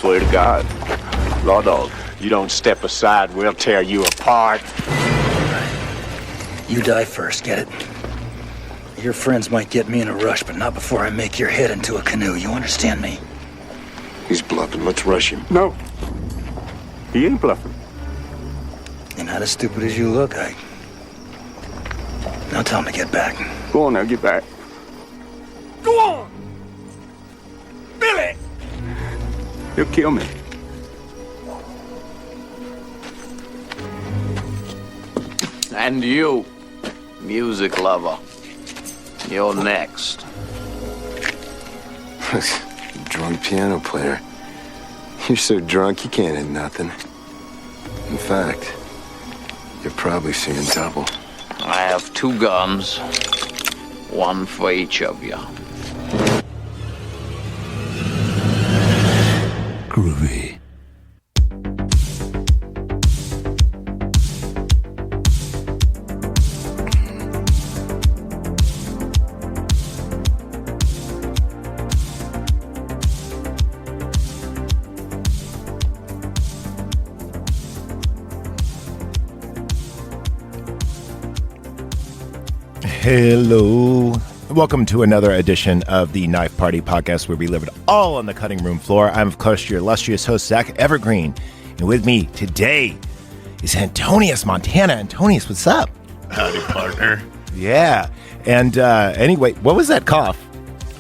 swear to God. Law dog, you don't step aside, we'll tear you apart. You die first, get it? Your friends might get me in a rush, but not before I make your head into a canoe. You understand me? He's bluffing. Let's rush him. No. He ain't bluffing. You're not as stupid as you look, Ike. Now tell him to get back. Go on now, get back. Go on! Billy! He'll kill me. And you, music lover, you're next. Drunk piano player. You're so drunk you can't hit nothing. In fact, you're probably seeing double. I have 2 guns, one for each of you. Groovy. Hello. Welcome to another edition of the Knife Party Podcast, where we live it all on the cutting room floor. I'm, of course, your illustrious host, Zach Evergreen. And with me today is Antonious, Montana. Antonious, what's up? Howdy, partner. Yeah. And anyway, what was that cough?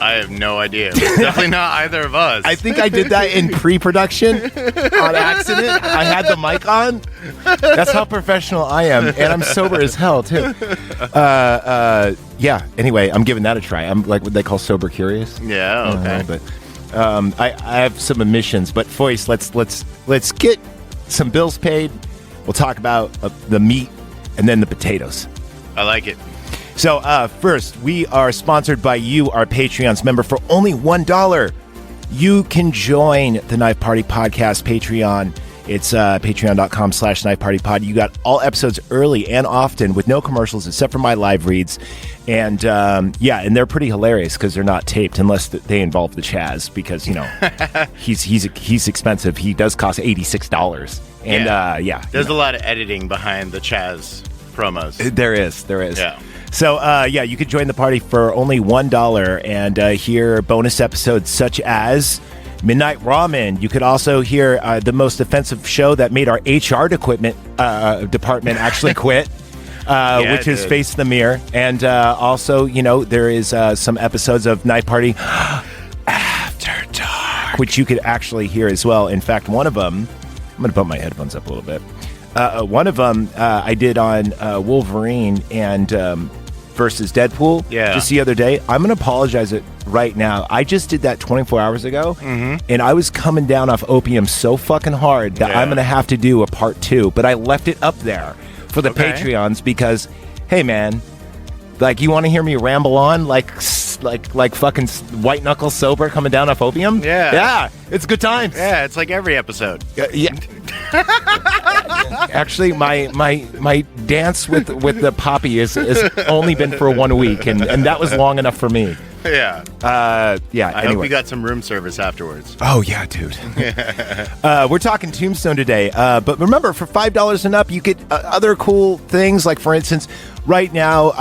I have no idea. It was definitely not either of us. I think I did that in pre-production on accident. I had the mic on. That's how professional I am. And I'm sober as hell, too. Yeah. Anyway, I'm giving that a try. I'm like what they call sober curious. Yeah, okay. But I have some omissions. But Foyce, let's get some bills paid. We'll talk about the meat and then the potatoes. I like it. So first, we are sponsored by you, our Patreons member. For only $1, you can join the Knife Party Podcast Patreon. It's patreon.com/knifepartypod. You got all episodes early and often with no commercials except for my live reads. And yeah, and they're pretty hilarious because they're not taped unless they involve the Chaz, because, you know, he's expensive. He does cost $86. And yeah. There's a lot of editing behind the Chaz promos. There is. Yeah. So, yeah, you can join the party for only $1 and hear bonus episodes such as Midnight Ramen. You could also hear the most offensive show that made our HR department actually quit, which is Face the Mirror. And also, you know, there is some episodes of Night Party After Dark, which you could actually hear as well. In fact, one of them, I'm going to put my headphones up a little bit. One of them I did on Wolverine and versus Deadpool just the other day. I'm going to apologize it right now. I just did that 24 hours ago, and I was coming down off opium so fucking hard that I'm going to have to do a part 2, but I left it up there for the Patreons because, hey, man, like, you want to hear me ramble on like fucking white knuckle sober coming down off opium? Yeah, it's good times. Yeah, it's like every episode. Yeah. Actually, my dance with the poppy has only been for 1 week, and that was long enough for me. Yeah. Yeah. I hope you got some room service afterwards. Oh yeah, dude. We're talking Tombstone today, but remember, for $5 and up, you get other cool things. Like, for instance, right now,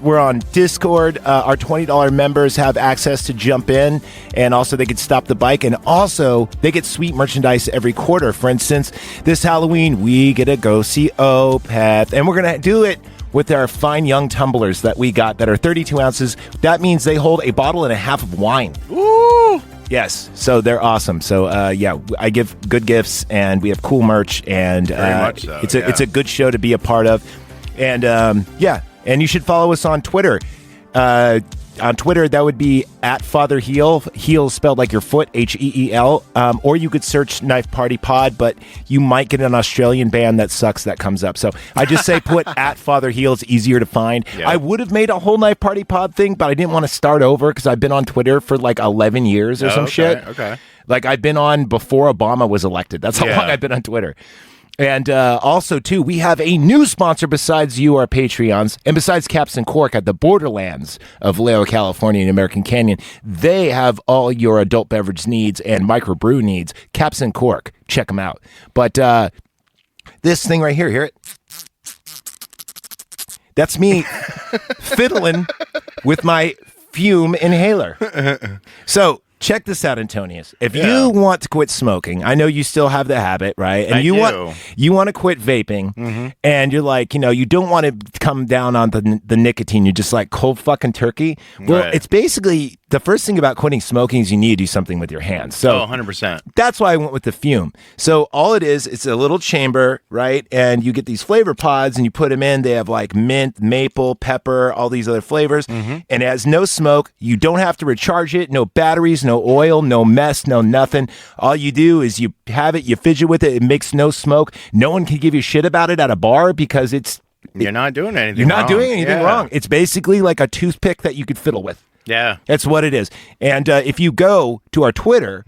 we're on Discord. Our $20 members have access to jump in, and also they can stop the bike, and also they get sweet merchandise every quarter. For instance, this Halloween, we get to go see Opeth, and we're gonna do it with our fine young tumblers that we got that are 32 ounces. That means they hold a bottle and a half of wine. Ooh! Yes, so they're awesome. So yeah, I give good gifts, and we have cool merch, and very much so, it's a good show to be a part of. And yeah, and you should follow us on Twitter. On Twitter, that would be @FatherHeel. Heel spelled like your foot, HEEL. Or you could search Knife Party Pod, but you might get an Australian band that sucks that comes up. So I just say put @FatherHeel. It's easier to find. Yep. I would have made a whole Knife Party Pod thing, but I didn't want to start over because I've been on Twitter for like 11 years or some shit. Okay. Like, I've been on before Obama was elected. That's how long I've been on Twitter. And also, too, we have a new sponsor besides you, our Patreons, and besides Caps and Cork at the borderlands of Vallejo, California and American Canyon. They have all your adult beverage needs and microbrew needs. Caps and Cork. Check them out. But this thing right here, hear it? That's me fiddling with my fume inhaler. So check this out, Antonious. If you want to quit smoking, I know you still have the habit, right? And you want to quit vaping, and you're like, you don't want to come down on the nicotine. You're just like cold fucking turkey. Well, it's basically the first thing about quitting smoking is you need to do something with your hands. So 100%. That's why I went with the fume. So all it is, it's a little chamber, right? And you get these flavor pods and you put them in. They have like mint, maple, pepper, all these other flavors. And it has no smoke. You don't have to recharge it. No batteries, no oil, no mess, no nothing. All you do is you have it, you fidget with it. It makes no smoke. No one can give you shit about it at a bar because you're not doing anything You're not wrong. doing anything wrong. It's basically like a toothpick that you could fiddle with. Yeah. That's what it is. And if you go to our Twitter,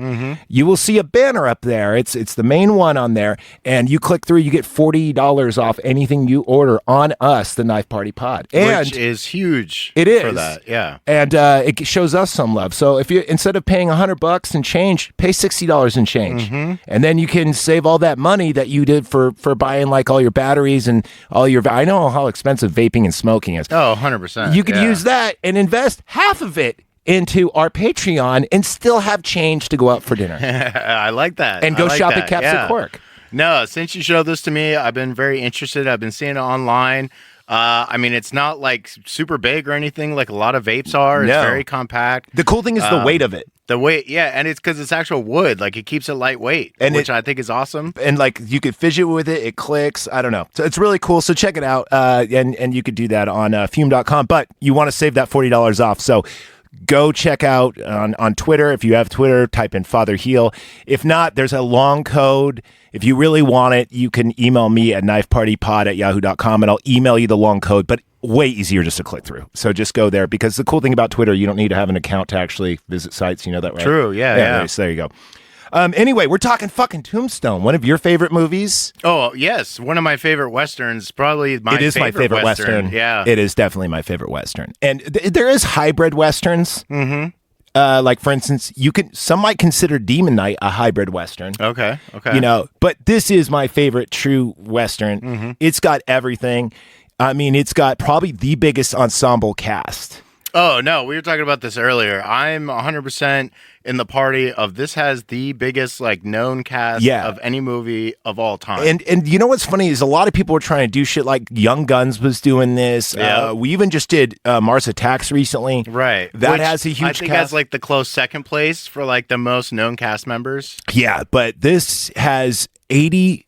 you will see a banner up there. It's the main one on there. And you click through, you get $40 off anything you order on us, the Knife Party Pod. And which is huge. It is. For that, yeah. And it shows us some love. So if you instead of paying $100 and change, pay $60 and change. And then you can save all that money that you did for buying like all your batteries and all your... I know how expensive vaping and smoking is. Oh, 100%. You could use that and invest half of it into our Patreon and still have change to go out for dinner. I like that. And go shop at Caps and Cork. No, since you showed this to me, I've been very interested. I've been seeing it online. I mean, it's not like super big or anything like a lot of vapes are. It's very compact. The cool thing is the weight of it. The weight, yeah, and it's because it's actual wood. Like, it keeps it lightweight, which I think is awesome. And, like, you could fidget with it. It clicks. I don't know. So it's really cool. So check it out. And you could do that on fume.com. But you want to save that $40 off. So go check out on Twitter. If you have Twitter, type in Father Heal. If not, there's a long code. If you really want it, you can email me at knifepartypod@yahoo.com, and I'll email you the long code. But way easier just to click through. So just go there, because the cool thing about Twitter, you don't need to have an account to actually visit sites. You know that, right? True. Yeah. So there you go. Anyway, we're talking fucking Tombstone, one of your favorite movies. Oh, yes. One of my favorite Westerns. Probably my It is my favorite Western. Yeah. It is definitely my favorite Western. And there is hybrid Westerns. Like, for instance, some might consider Demon Knight a hybrid Western. Okay. But this is my favorite true Western. It's got everything. I mean, it's got probably the biggest ensemble cast. Oh, no, we were talking about this earlier. I'm 100% in the party of this has the biggest, like, known cast of any movie of all time. And you know what's funny is a lot of people were trying to do shit like Young Guns was doing this. Yeah. We even just did Mars Attacks recently. Right. That has a huge I think cast. has, like, the close second place for, like, the most known cast members. Yeah, but this has 83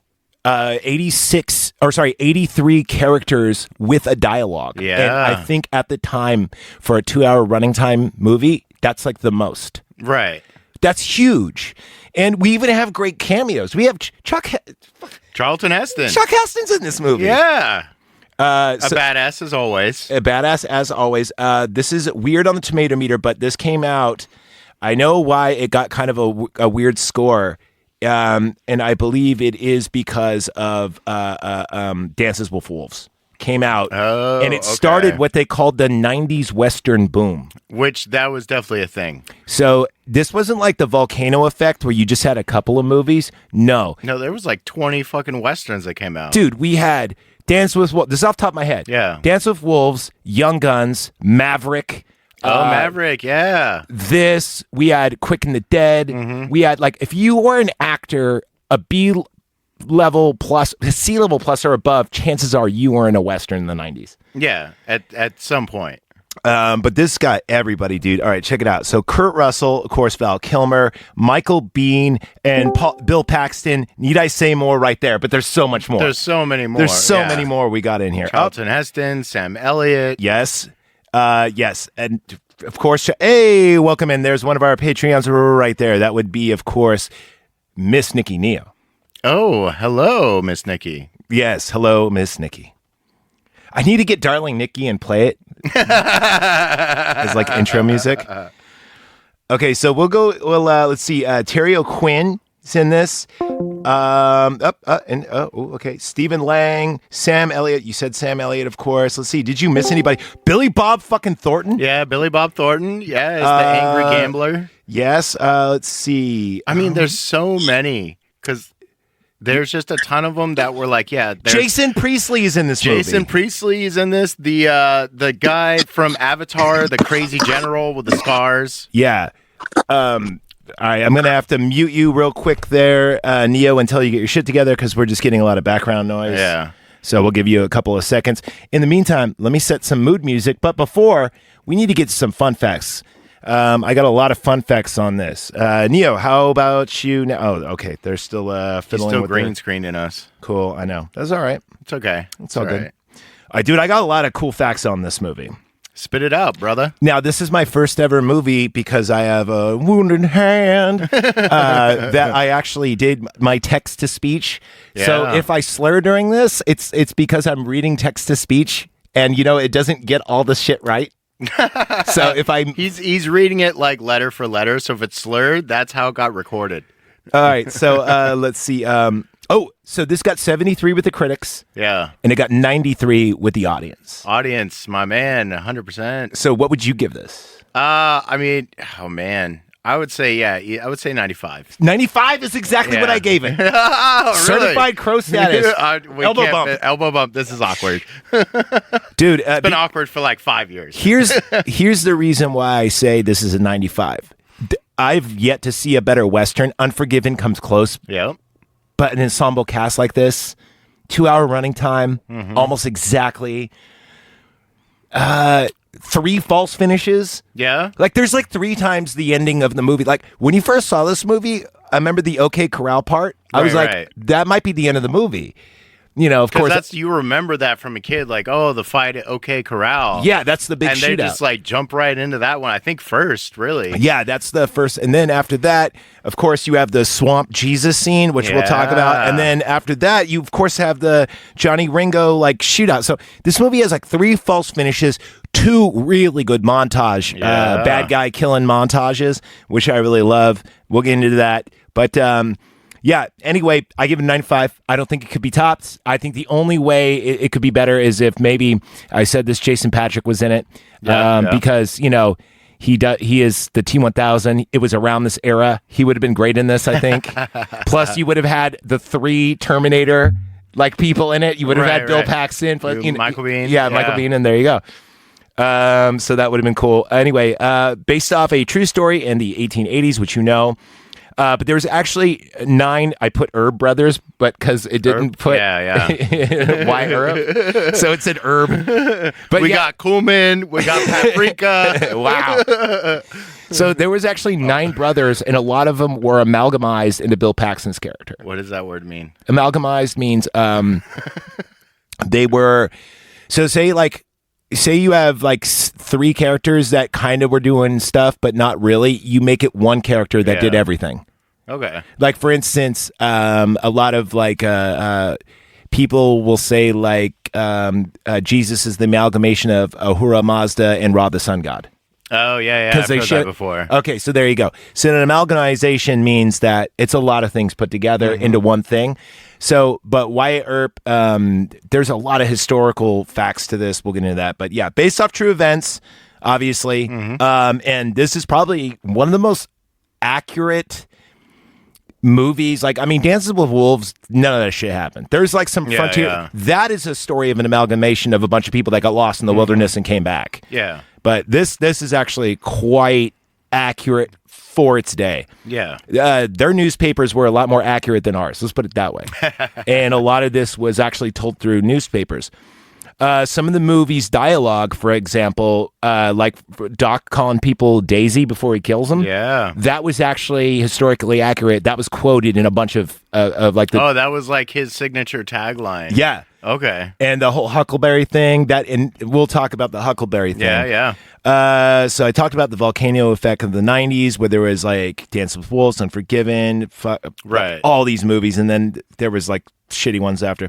characters with a dialogue. Yeah. And I think at the time, for a 2-hour running time movie, that's like the most. Right. That's huge. And we even have great cameos. We have Charlton Heston. Chuck Heston's in this movie. Yeah. A So- badass as always. A badass as always. This is weird on the tomato meter, but this came out. I know why it got kind of a weird score. And I believe it is because of Dances with Wolves came out, and it started what they called the 90s Western boom. Which, that was definitely a thing. So this wasn't like the volcano effect where you just had a couple of movies. No, there was like 20 fucking Westerns that came out. dude, we had Dance with Wolves. This is off the top of my head. Yeah. Dance with Wolves, Young Guns, Maverick. Maverick, yeah. This, we had Quick and the Dead. We had, like, if you were an actor, a B level plus, a C level plus or above, chances are you were in a Western in the 90s. Yeah, at some point. But this got everybody, dude. All right, check it out. So Kurt Russell, of course, Val Kilmer, Michael Biehn, and Bill Paxton. Need I say more right there? But there's so much more. There's so many more. There's so many more we got in here. Charlton Heston, Sam Elliott. Yes. Yes. And of course, hey, welcome in. There's one of our Patreons right there. That would be, of course, Miss Nikki Neo. Oh, hello, Miss Nikki. Yes. Hello, Miss Nikki. I need to get Darling Nikki and play it as like intro music. Okay, so we'll go. Well, let's see. Terry O'Quinn is in this. Okay. Stephen Lang, Sam Elliott. You said Sam Elliott, of course. Let's see. Did you miss anybody? Billy Bob fucking Thornton? Yeah, Billy Bob Thornton. Yeah, is the angry gambler. Yes. Let's see. I mean, there's so many because there's just a ton of them that were like, yeah. Jason Priestley is in this movie. Jason Priestley is in this. The guy from Avatar, the crazy general with the scars. Yeah. All right, I'm going to have to mute you real quick there, Neo, until you get your shit together because we're just getting a lot of background noise. Yeah. So we'll give you a couple of seconds. In the meantime, let me set some mood music. But before, we need to get some fun facts. I got a lot of fun facts on this. Neo, how about you now? Oh, okay. They're still fiddling still with green screening us. Cool, I know. That's all right. It's okay. It's all good. Right. All right, dude, I got a lot of cool facts on this movie. Spit it out, brother. Now, this is my first ever movie because I have a wounded hand that I actually did my text-to-speech. Yeah. So if I slur during this, it's because I'm reading text-to-speech and, it doesn't get all the shit right. So if I... He's reading it like letter for letter, so if it's slurred, that's how it got recorded. All right, so let's see. So this got 73 with the critics. Yeah. And it got 93 with the audience. Audience, my man, 100%. So what would you give this? I mean, oh man. I would say 95. 95 is exactly what I gave it. Oh, really? Certified crow status. Elbow bump. Elbow bump. This is awkward. Dude, it's been awkward for like 5 years. Here's the reason why I say this is a 95. I've yet to see a better Western. Unforgiven comes close. Yep. But an ensemble cast like this, 2-hour running time, almost exactly. 3 false finishes. Yeah. Like there's like 3 times the ending of the movie. Like when you first saw this movie, I remember the OK Corral part. I was like, that might be the end of the movie. Of course. You remember that from a kid, like, oh, the fight at OK Corral. Yeah, that's the big shootout. And they just like jump right into that one. I think first, really. Yeah, that's the first. And then after that, of course, you have the Swamp Jesus scene, which we'll talk about. And then after that, you of course have the Johnny Ringo like shootout. So this movie has like 3 false finishes, 2 really good montage, bad guy killing montages, which I really love. We'll get into that. But yeah, anyway, I give it 95. I don't think it could be topped. I think the only way it could be better is if maybe I said this Jason Patrick was in it because, he is the T-1000. It was around this era. He would have been great in this, I think. Plus, you would have had the 3 Terminator like people in it. You would have had Bill Paxton. Plus, Michael Biehn. Yeah, Michael Biehn, and there you go. So that would have been cool. Anyway, based off a true story in the 1880s, which but there was actually 9. I put Herb Brothers, but because it didn't put why Herb, so it said Herb. But we got cumin, we got paprika. Wow. So there was actually 9 brothers, and a lot of them were amalgamized into Bill Paxton's character. What does that word mean? Amalgamized means they were. So say you have like 3 characters that kind of were doing stuff, but not really. You make it one character that did everything. Okay. Like for instance, a lot of like people will say like Jesus is the amalgamation of Ahura Mazda and Ra the Sun God. Oh yeah, I've heard that before. Okay, so there you go. So an amalgamization means that it's a lot of things put together into one thing. So, but Wyatt Earp, there's a lot of historical facts to this. We'll get into that. But yeah, based off true events, obviously. And this is probably one of the most accurate movies. Like, I mean, Dances with Wolves, none of that shit happened. There's like some frontier. Yeah. That is a story of an amalgamation of a bunch of people that got lost in the wilderness and came back. Yeah. But this is actually quite accurate for its day. Yeah. Their newspapers were a lot more accurate than ours. Let's put it that way. And a lot of this was actually told through newspapers. Some of the movie's dialogue, for example, like Doc calling people Daisy before he kills them. Yeah. That was actually historically accurate. That was quoted in a bunch of like the... Oh, that was like his signature tagline. Yeah. Okay. And the whole Huckleberry thing, and we'll talk about the Huckleberry thing. Yeah. So I talked about the volcano effect of the 90s, where there was like Dance with Wolves, Unforgiven, right, all these movies, and then there was like shitty ones after.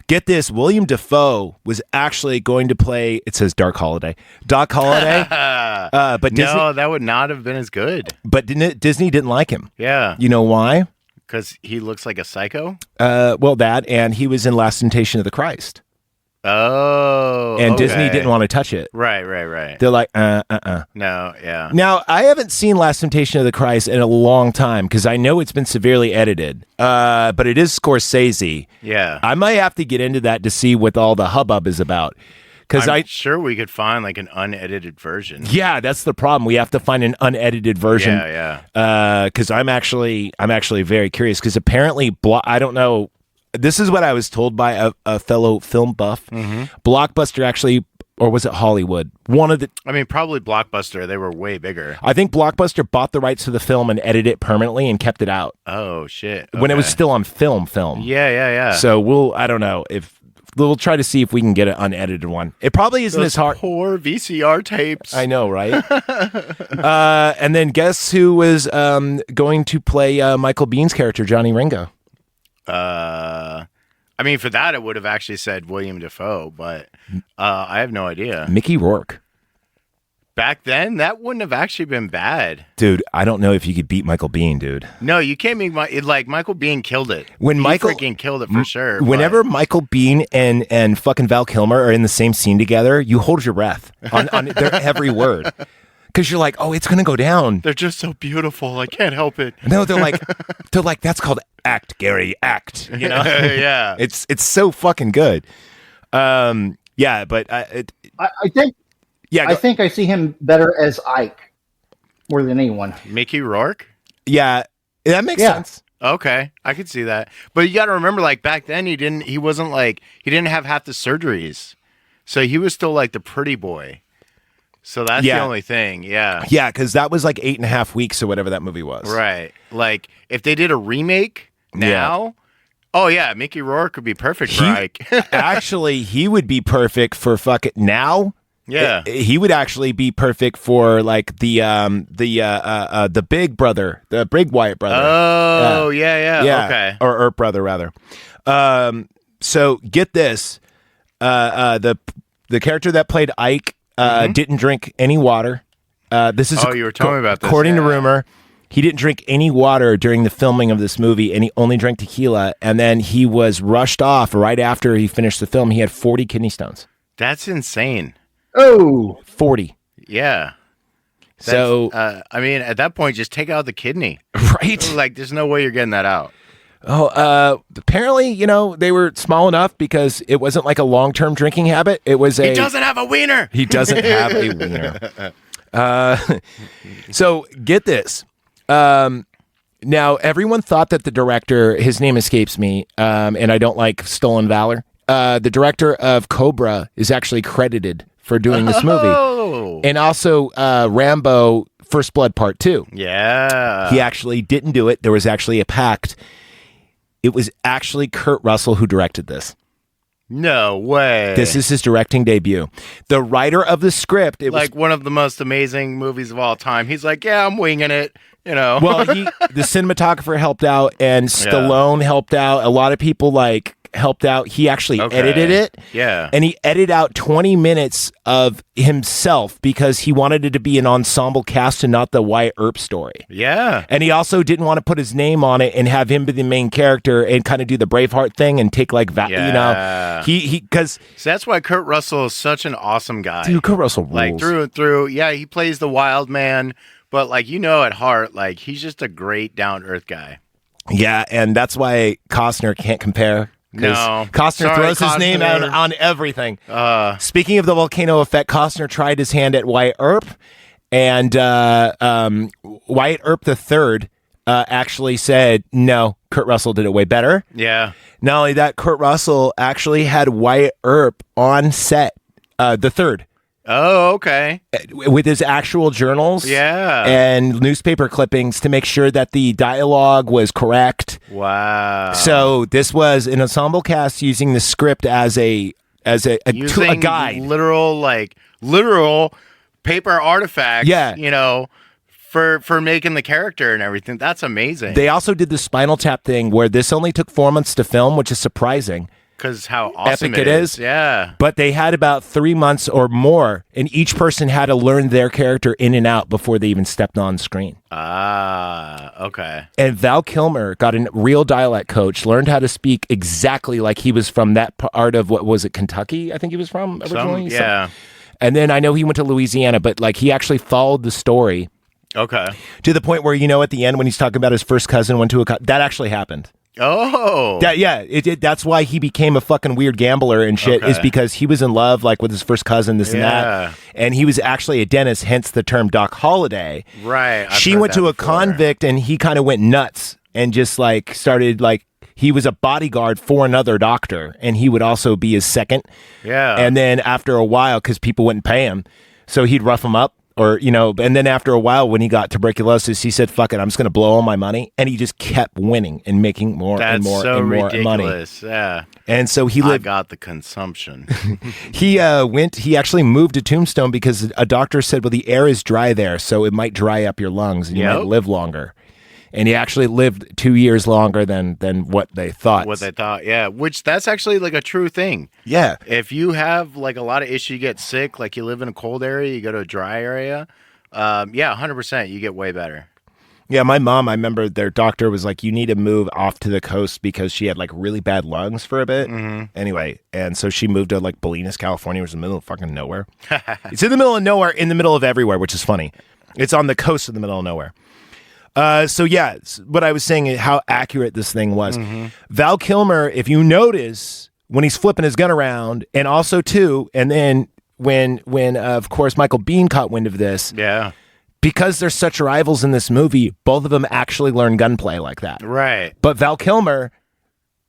Get this, William Dafoe was actually going to play, it says Doc Holliday. But Disney, no, that would not have been as good. But Disney didn't like him. Yeah. You know why? Because he looks like a psycho? Well, that, and he was in Last Temptation of the Christ. Oh. And okay. Disney didn't want to touch it. Right. They're like, No, yeah. Now, I haven't seen Last Temptation of the Christ in a long time because I know it's been severely edited. But it is Scorsese. Yeah. I might have to get into that to see what all the hubbub is about. I'm sure we could find like an unedited version. Yeah, that's the problem. We have to find an unedited version. Yeah. Because I'm actually very curious. Because apparently, I don't know. This is what I was told by a fellow film buff. Mm-hmm. Blockbuster actually, or was it Hollywood? Probably Blockbuster. They were way bigger. I think Blockbuster bought the rights to the film and edited it permanently and kept it out. Oh shit! When it was still on film. Yeah. So I don't know if. We'll try to see if we can get an unedited one. It probably isn't as hard. Poor VCR tapes. I know, right? And then guess who was going to play Michael Biehn's character, Johnny Ringo? For that, it would have actually said William Dafoe, but I have no idea. Mickey Rourke. Back then, that wouldn't have actually been bad. Dude, I don't know if you could beat Michael Biehn, dude. No, you can't make Michael Biehn killed it. He freaking killed it for sure. Whenever Michael Biehn and fucking Val Kilmer are in the same scene together, you hold your breath on their every word. Because you're like, oh, it's going to go down. They're just so beautiful. I can't help it. No, they're like, that's called act, Gary, act. You know? Yeah. It's so fucking good. Yeah, but I think... Yeah, I think I see him better as Ike more than anyone. Mickey Rourke? Yeah, that makes sense. Okay, I could see that. But you got to remember, like back then, he didn't have half the surgeries, so he was still like the pretty boy. So that's the only thing. Yeah, yeah, because that was like 8.5 weeks or whatever that movie was. Right. Like if they did a remake now. Oh yeah, Mickey Rourke would be perfect for Ike. Actually, he would be perfect for fucking now. Yeah, he would actually be perfect for like the big brother, the big Wyatt brother. Oh, yeah. Okay, or Earp brother rather. So get this, the character that played Ike didn't drink any water. This is you were telling me about this. According to rumor, he didn't drink any water during the filming of this movie, and he only drank tequila. And then he was rushed off right after he finished the film. He had 40 kidney stones. That's insane. Oh, 40. Yeah. So, at that point, just take out the kidney. Right? Like, there's no way you're getting that out. Oh, apparently, they were small enough because it wasn't like a long-term drinking habit. It was He doesn't have a wiener. He doesn't have a wiener. So, get this. Now, everyone thought that the director, his name escapes me, and I don't like Stolen Valor. The director of Cobra is actually credited for doing this movie. And also Rambo First Blood Part 2. Yeah. He actually didn't do it. There was actually a pact. It was actually Kurt Russell who directed this. No way. This is his directing debut. The writer of the script... It was one of the most amazing movies of all time. He's like, yeah, I'm winging it. Well, the cinematographer helped out and Stallone helped out. A lot of people helped out. He actually edited it. Yeah. And he edited out 20 minutes of himself because he wanted it to be an ensemble cast and not the Wyatt Earp story. Yeah. And he also didn't want to put his name on it and have him be the main character and kind of do the Braveheart thing and take because so that's why Kurt Russell is such an awesome guy. Dude, Kurt Russell rules. Like through and through. Yeah, he plays the wild man, but at heart, he's just a great down-to-earth guy. Yeah, and that's why Costner can't compare. No. Costner throws his name out on everything. Speaking of the volcano effect, Costner tried his hand at Wyatt Earp, and Wyatt Earp III actually said, no, Kurt Russell did it way better. Yeah. Not only that, Kurt Russell actually had Wyatt Earp on set, the third. Oh, okay. With his actual journals and newspaper clippings to make sure that the dialogue was correct. Wow. So this was an ensemble cast using the script as a guide. Literal paper artifact. Yeah. For making the character and everything. That's amazing. They also did the Spinal Tap thing where this only took 4 months to film, which is surprising. because how awesome epic it is. Yeah. But they had about 3 months or more, and each person had to learn their character in and out before they even stepped on screen. Okay. And Val Kilmer got a real dialect coach, learned how to speak exactly like he was from that part of, what was it, Kentucky, I think he was from originally? Yeah. And then I know he went to Louisiana, but like he actually followed the story. Okay. To the point where, at the end when he's talking about his first cousin went to that actually happened. Oh. That's why he became a fucking weird gambler and shit, is because he was in love like with his first cousin, this and that. And he was actually a dentist, hence the term Doc Holliday. Right. She went to a convict and he kind of went nuts and just like started like, he was a bodyguard for another doctor and he would also be his second. Yeah. And then after a while, because people wouldn't pay him, so he'd rough him up. Or, and then after a while, when he got tuberculosis, he said, fuck it, I'm just going to blow all my money. And he just kept winning and making more and more and more ridiculous. money. Yeah. And so he lived. I got the consumption. He actually moved to Tombstone because a doctor said, well, the air is dry there, so it might dry up your lungs and you might live longer. And he actually lived 2 years longer than what they thought. Yeah. Which that's actually like a true thing. Yeah. If you have like a lot of issue, you get sick, like you live in a cold area, you go to a dry area, 100%, you get way better. Yeah, my mom, I remember their doctor was like, you need to move off to the coast because she had like really bad lungs for a bit. Mm-hmm. Anyway, and so she moved to like Bolinas, California, which is in the middle of fucking nowhere. It's in the middle of nowhere, in the middle of everywhere, which is funny. It's on the coast in the middle of nowhere. So yeah, what I was saying is how accurate this thing was. Mm-hmm. Val Kilmer, if you notice when he's flipping his gun around, and also too, and then when of course Michael Biehn caught wind of this, because they're such rivals in this movie, both of them actually learn gunplay like that. Right. But Val Kilmer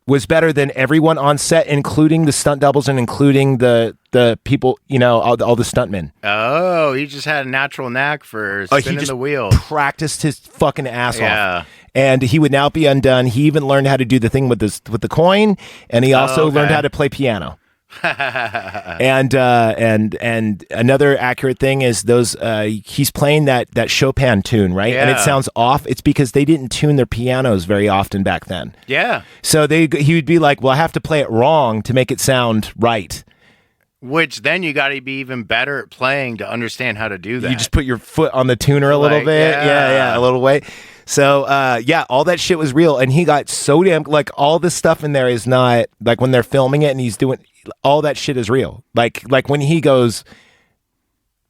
was better than everyone on set, including the stunt doubles and including the people, all the stuntmen. Oh, he just had a natural knack for spinning the wheel. Practiced his fucking ass off. And he would now be undone. He even learned how to do the thing with the coin, and he also learned how to play piano. and another accurate thing is those he's playing that Chopin tune, right? And it sounds off. It's because they didn't tune their pianos very often back then. Yeah. So he would be like, well, I have to play it wrong to make it sound right. Which then you got to be even better at playing to understand how to do that. You just put your foot on the tuner a little bit. Yeah, a little way. So, all that shit was real. And he got so damn, like, all this stuff in there is not, like, when they're filming it and he's doing, all that shit is real. Like when he goes,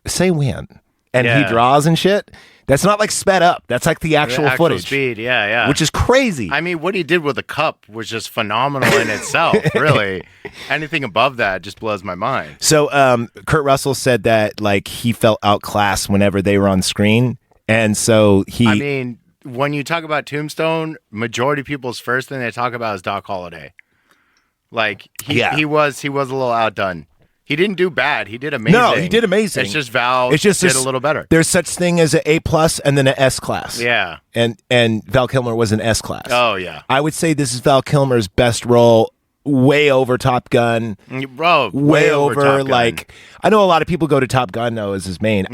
say when, and he draws and shit, that's not, like, sped up. That's, like, the actual footage. Speed, yeah. Which is crazy. I mean, what he did with the cup was just phenomenal in itself, really. Anything above that just blows my mind. So, Kurt Russell said that, like, he felt outclassed whenever they were on screen. And so I mean, when you talk about Tombstone, majority of people's first thing they talk about is Doc Holliday. Like he was a little outdone. He didn't do bad. He did amazing. No, he did amazing. It's just Val did a little better. There's such thing as an A+ and then an S class. Yeah. And Val Kilmer was an S class. Oh yeah. I would say this is Val Kilmer's best role. Way over Top Gun, bro. Way over Top Gun. Like, I know a lot of people go to Top Gun though as his main,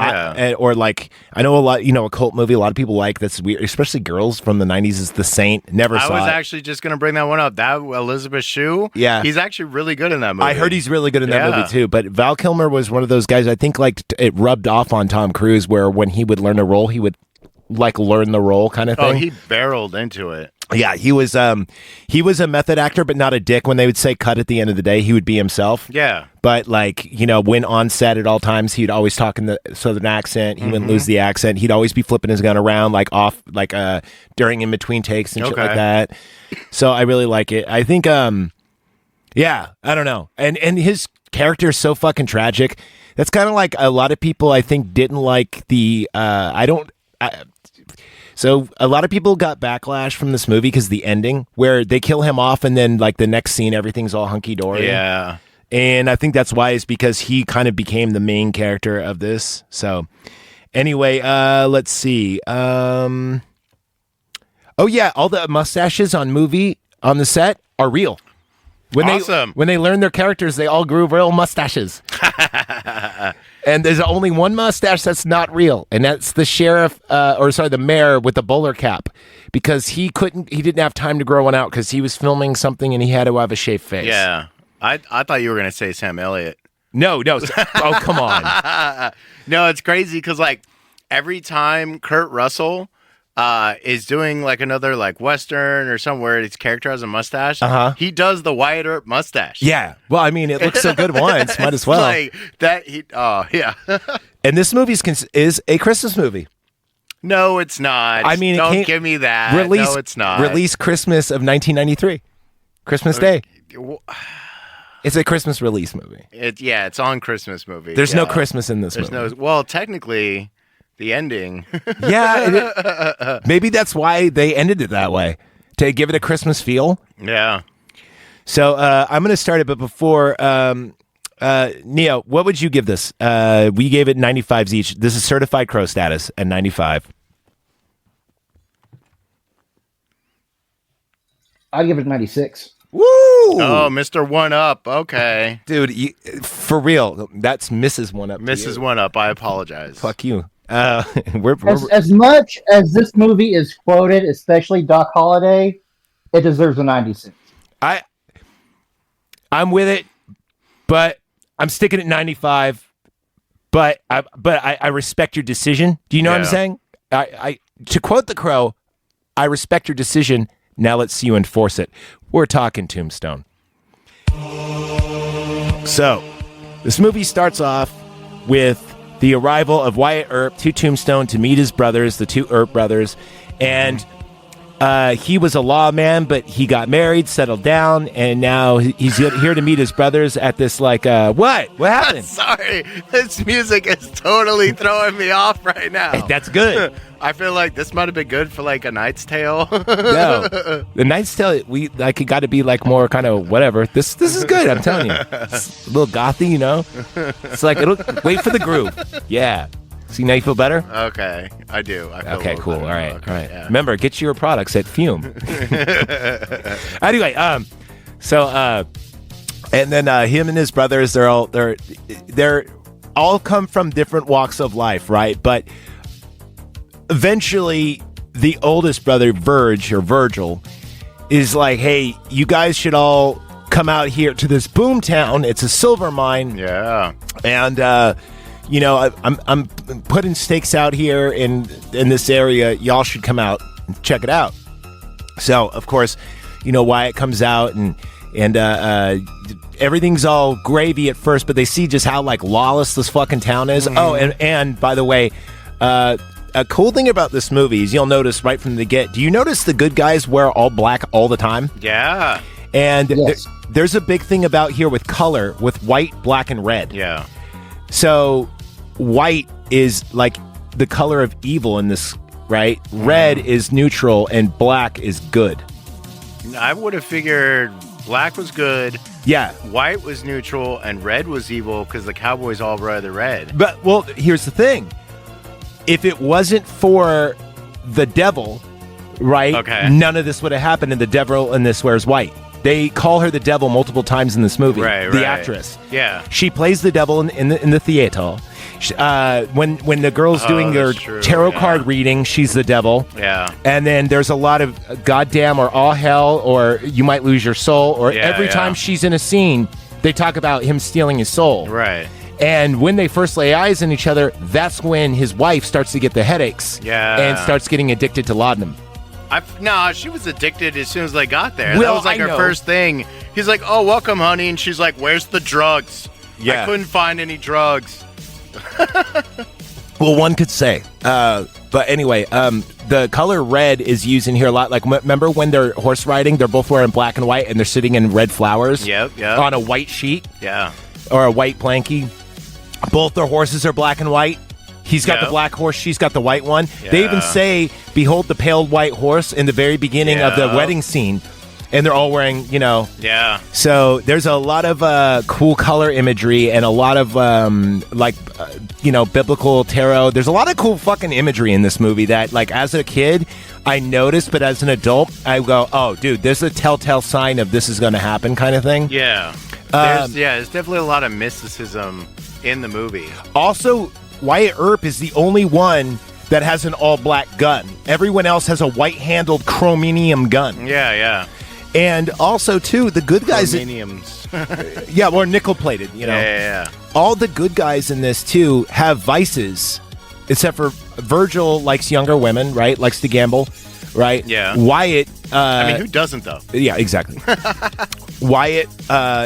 or like I know a lot. A cult movie a lot of people like that's weird, especially girls from the '90s. Is The Saint. Never saw it. I was actually just gonna bring that one up. That Elizabeth Shue. Yeah, he's actually really good in that movie. I heard he's really good in that movie too. But Val Kilmer was one of those guys. I think like it rubbed off on Tom Cruise, where when he would learn a role, he would like learn the role kind of thing. Oh, he barreled into it. Yeah, he was a method actor, but not a dick. When they would say cut at the end of the day, he would be himself. Yeah. But like, when on set at all times, he'd always talk in the Southern accent. He wouldn't lose the accent. He'd always be flipping his gun around like off, like during in between takes and shit like that. So I really like it. I think, I don't know. And his character is so fucking tragic. That's kind of like a lot of people I think didn't like the, So a lot of people got backlash from this movie because the ending where they kill him off and then like the next scene, everything's all hunky-dory. Yeah. And I think that's why is because he kind of became the main character of this. So anyway, let's see. Oh yeah, all the mustaches on the set are real. When they learn their characters, they all grew real mustaches. And there's only one mustache that's not real, and that's the the mayor with the bowler cap, because he didn't have time to grow one out because he was filming something and he had to have a shaved face. Yeah. I thought you were gonna say Sam Elliott. No. Oh, come on. No, it's crazy because like every time Kurt Russell is doing like another like Western or somewhere his character has a mustache, he does the Wyatt Earp mustache. Yeah. Well, I mean, it looks so good once. Might as well. Like that. Yeah. And this movie is a Christmas movie. No, it's not. I mean, don't give me that. No, it's not. Release Christmas of 1993. Christmas Day. It's a Christmas release movie. It's on Christmas movie. There's no Christmas in this movie. Well, technically, the ending. Yeah. Maybe that's why they ended it that way, to give it a Christmas feel. Yeah. So I'm going to start it, but before, Neo, what would you give this? We gave it 95s each. This is certified crow status at 95. I'd give it 96. Woo! Oh, Mr. One Up. Okay. Dude, for real, that's Mrs. One Up. Mrs. One Up, I apologize. Fuck you. As much as this movie is quoted, especially Doc Holliday, it deserves a 96. I'm with it, but I'm sticking at 95. But I respect your decision. Do you know what I'm saying? I to quote the Crow, I respect your decision. Now let's see you enforce it. We're talking Tombstone. So, this movie starts off with the arrival of Wyatt Earp to Tombstone to meet his brothers, the two Earp brothers, and he was a lawman, but he got married, settled down, and now he's here to meet his brothers at this, like, what? What happened? Sorry, this music is totally throwing me off right now. Hey, that's good. I feel like this might have been good for, like, A Knight's Tale. No. The Knight's Tale, it got to be, like, more kind of whatever. This is good, I'm telling you. It's a little gothy, you know? It's like, wait for the groove. Yeah. See, now you feel better? Okay, I do. I feel okay, cool. better. All right. Okay, All right. yeah. Remember, get your products at Fume. Anyway, and then him and his brothers, they're all come from different walks of life, right? But eventually, the oldest brother, Virgil, is like, hey, you guys should all come out here to this boom town. It's a silver mine. Yeah. And, you know, I'm putting stakes out here in this area. Y'all should come out and check it out. So, of course, you know, Wyatt comes out and everything's all gravy at first, but they see just how, like, lawless this fucking town is. Oh, and by the way, a cool thing about this movie is you'll notice right from the get. Do you notice the good guys wear all black all the time? Yeah. And Yes. there's a big thing about here with color, with white, black, and red. Yeah. So white is like the color of evil in this, right? Red is neutral and black is good. I would have figured black was good, Yeah. white was neutral, and red was evil because the Cowboys all wear the red. But, well, here's the thing. If it wasn't for the devil, right? Okay. None of this would have happened, and the devil in this wears white. They call her the devil multiple times in this movie. Right, the right. actress. Yeah. She plays the devil in the theater. When the girl's doing their that's true, tarot yeah. card reading, she's the devil. Yeah. And then there's a lot of goddamn or all hell or you might lose your soul. Or Yeah, every yeah. time she's in a scene, they talk about him stealing his soul. Right. And when they first lay eyes on each other, that's when his wife starts to get the headaches. Yeah. And starts getting addicted to laudanum. No, she was addicted as soon as they got there. Well, that was like I her know. first thing. He's like, "Oh, welcome, honey," and she's like, "Where's the drugs?" Yeah. I couldn't find any drugs. Well, one could say. But anyway, the color red is used in here a lot. Like, remember when they're horse riding, they're both wearing black and white, and they're sitting in red flowers? Yep. On a white sheet Yeah. or a white blankie. Both their horses are black and white. He's got Yep. the black horse. She's got the white one. They even Yeah. say, "Behold the pale white horse" in the very beginning of the Yeah. wedding scene. And they're all wearing, you know. Yeah. So there's a lot of cool color imagery and a lot of biblical tarot. There's a lot of cool fucking imagery in this movie that, like, as a kid, I noticed, but as an adult, I go, "Oh, dude, there's a telltale sign of this is going to happen," kind of thing. Yeah. There's definitely a lot of mysticism in the movie. Also, Wyatt Earp is the only one that has an all-black gun. Everyone else has a white-handled chromium gun. Yeah. And also, too, the good guys... Aluminiums. Yeah, or nickel-plated, you know. Yeah. All the good guys in this, too, have vices, except for Virgil likes younger women, right? Likes to gamble, right? Yeah. Wyatt... I mean, who doesn't, though? Yeah, exactly. Wyatt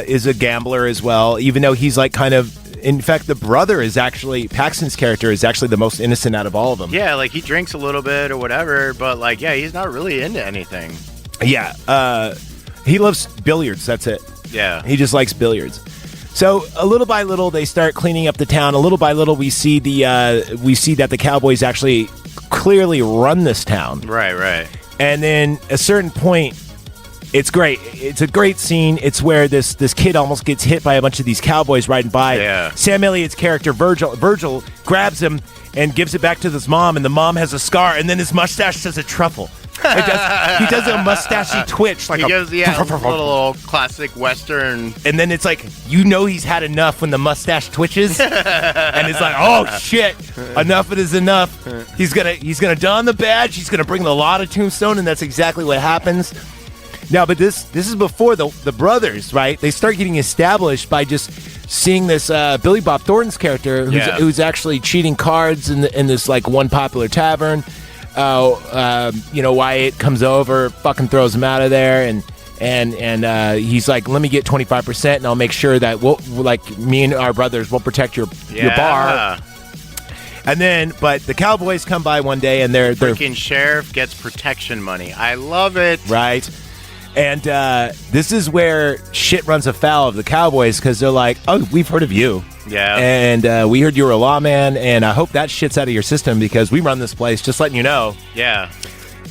is a gambler as well, even though he's like kind of... In fact, the brother is actually... Paxton's character is actually the most innocent out of all of them. Yeah, like, he drinks a little bit or whatever, but, like, yeah, he's not really into anything. Yeah, he loves billiards, that's it. Yeah. He just likes billiards. So a little by little, they start cleaning up the town. A little by little, we see that the Cowboys actually clearly run this town. Right. And then a certain point, it's great. It's a great scene. It's where this kid almost gets hit by a bunch of these cowboys riding by. Yeah. Sam Elliott's character, Virgil, grabs him and gives it back to his mom, and the mom has a scar, and then his mustache does a truffle. He does a mustachy twitch. Like he goes, little classic Western. And then it's like, he's had enough when the mustache twitches. And it's like, oh, shit, enough it is enough. He's gonna don the badge. He's going to bring the law to Tombstone, and that's exactly what happens. Now, but this is before the brothers, right? They start getting established by just seeing this Billy Bob Thornton's character who's actually cheating cards in this like one popular tavern. Wyatt comes over, fucking throws him out of there, and he's like, let me get 25% and I'll make sure that me and our brothers will protect your bar. And then, but the Cowboys come by one day and they're freaking sheriff gets protection money. I love it. Right. And this is where shit runs afoul of the Cowboys because they're like, oh, we've heard of you. Yeah. And we heard you were a lawman, and I hope that shit's out of your system because we run this place, just letting you know. Yeah.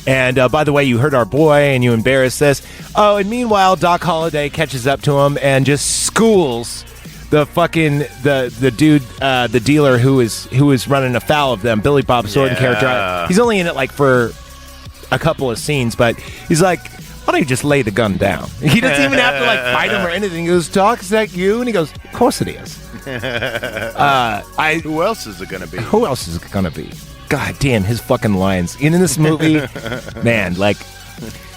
And by the way, you hurt our boy, and you embarrassed this. Oh, and meanwhile, Doc Holliday catches up to him and just schools the fucking the dude, the dealer who is running afoul of them, Billy Bob Thornton character. He's only in it like for a couple of scenes, but he's like, why don't you just lay the gun down? He doesn't even have to like fight him or anything. He goes, Doc, is that you? And he goes, of course it is. Who else is it going to be? Who else is it going to be? God damn, his fucking lines. In this movie, man, like,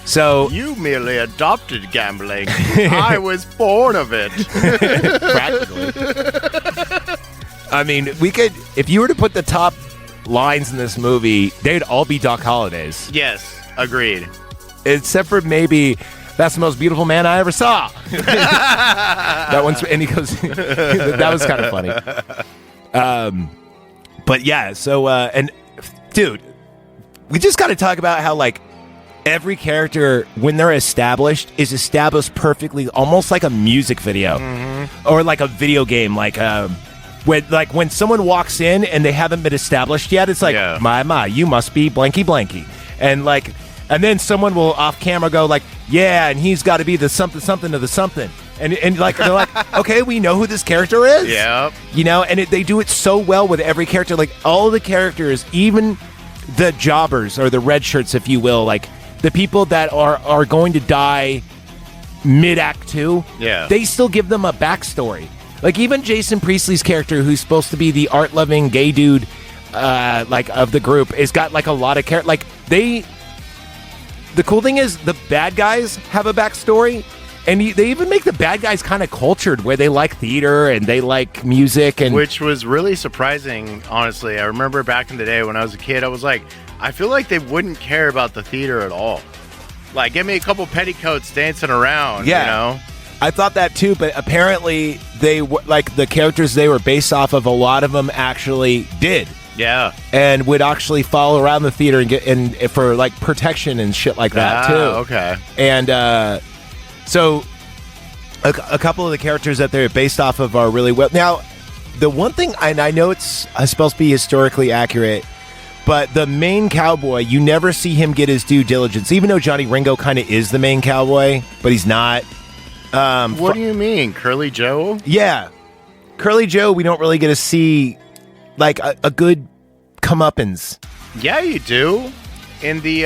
so... You merely adopted gambling. I was born of it. Practically. I mean, we could... If you were to put the top lines in this movie, they'd all be Doc Holliday's. Yes, agreed. Except for maybe, that's the most beautiful man I ever saw. That one's, and he goes, that was kind of funny. But yeah, so, and dude, we just got to talk about how like every character, when they're established, is established perfectly, almost like a music video or like a video game. Like, when someone walks in and they haven't been established yet, it's like, my, you must be blanky blanky. And like, and then someone will off camera go like, yeah, and he's got to be the something of the something. And like, they're like, okay, we know who this character is. Yeah. You know, and they do it so well with every character. Like all the characters, even the jobbers or the red shirts, if you will, like the people that are going to die mid-act 2, they still give them a backstory. Like even Jason Priestley's character, who's supposed to be the art-loving gay dude, like of the group, has got like a lot of character. Like the cool thing is the bad guys have a backstory, and they even make the bad guys kind of cultured, where they like theater and they like music, and which was really surprising, honestly. I remember back in the day when I was a kid, I was like, I feel like they wouldn't care about the theater at all. Like, give me a couple petticoats dancing around, you know? I thought that too, but apparently they like the characters they were based off of, a lot of them actually did. Yeah. And would actually follow around the theater and get in for like protection and shit like that too. Okay. And so a couple of the characters that they're based off of are really well. Now, the one thing, and I know it's supposed to be historically accurate, but the main cowboy, you never see him get his due diligence, even though Johnny Ringo kind of is the main cowboy, but he's not. What do you mean? Curly Joe? Yeah. Curly Joe, we don't really get to see like a good comeuppance. Yeah, you do. In the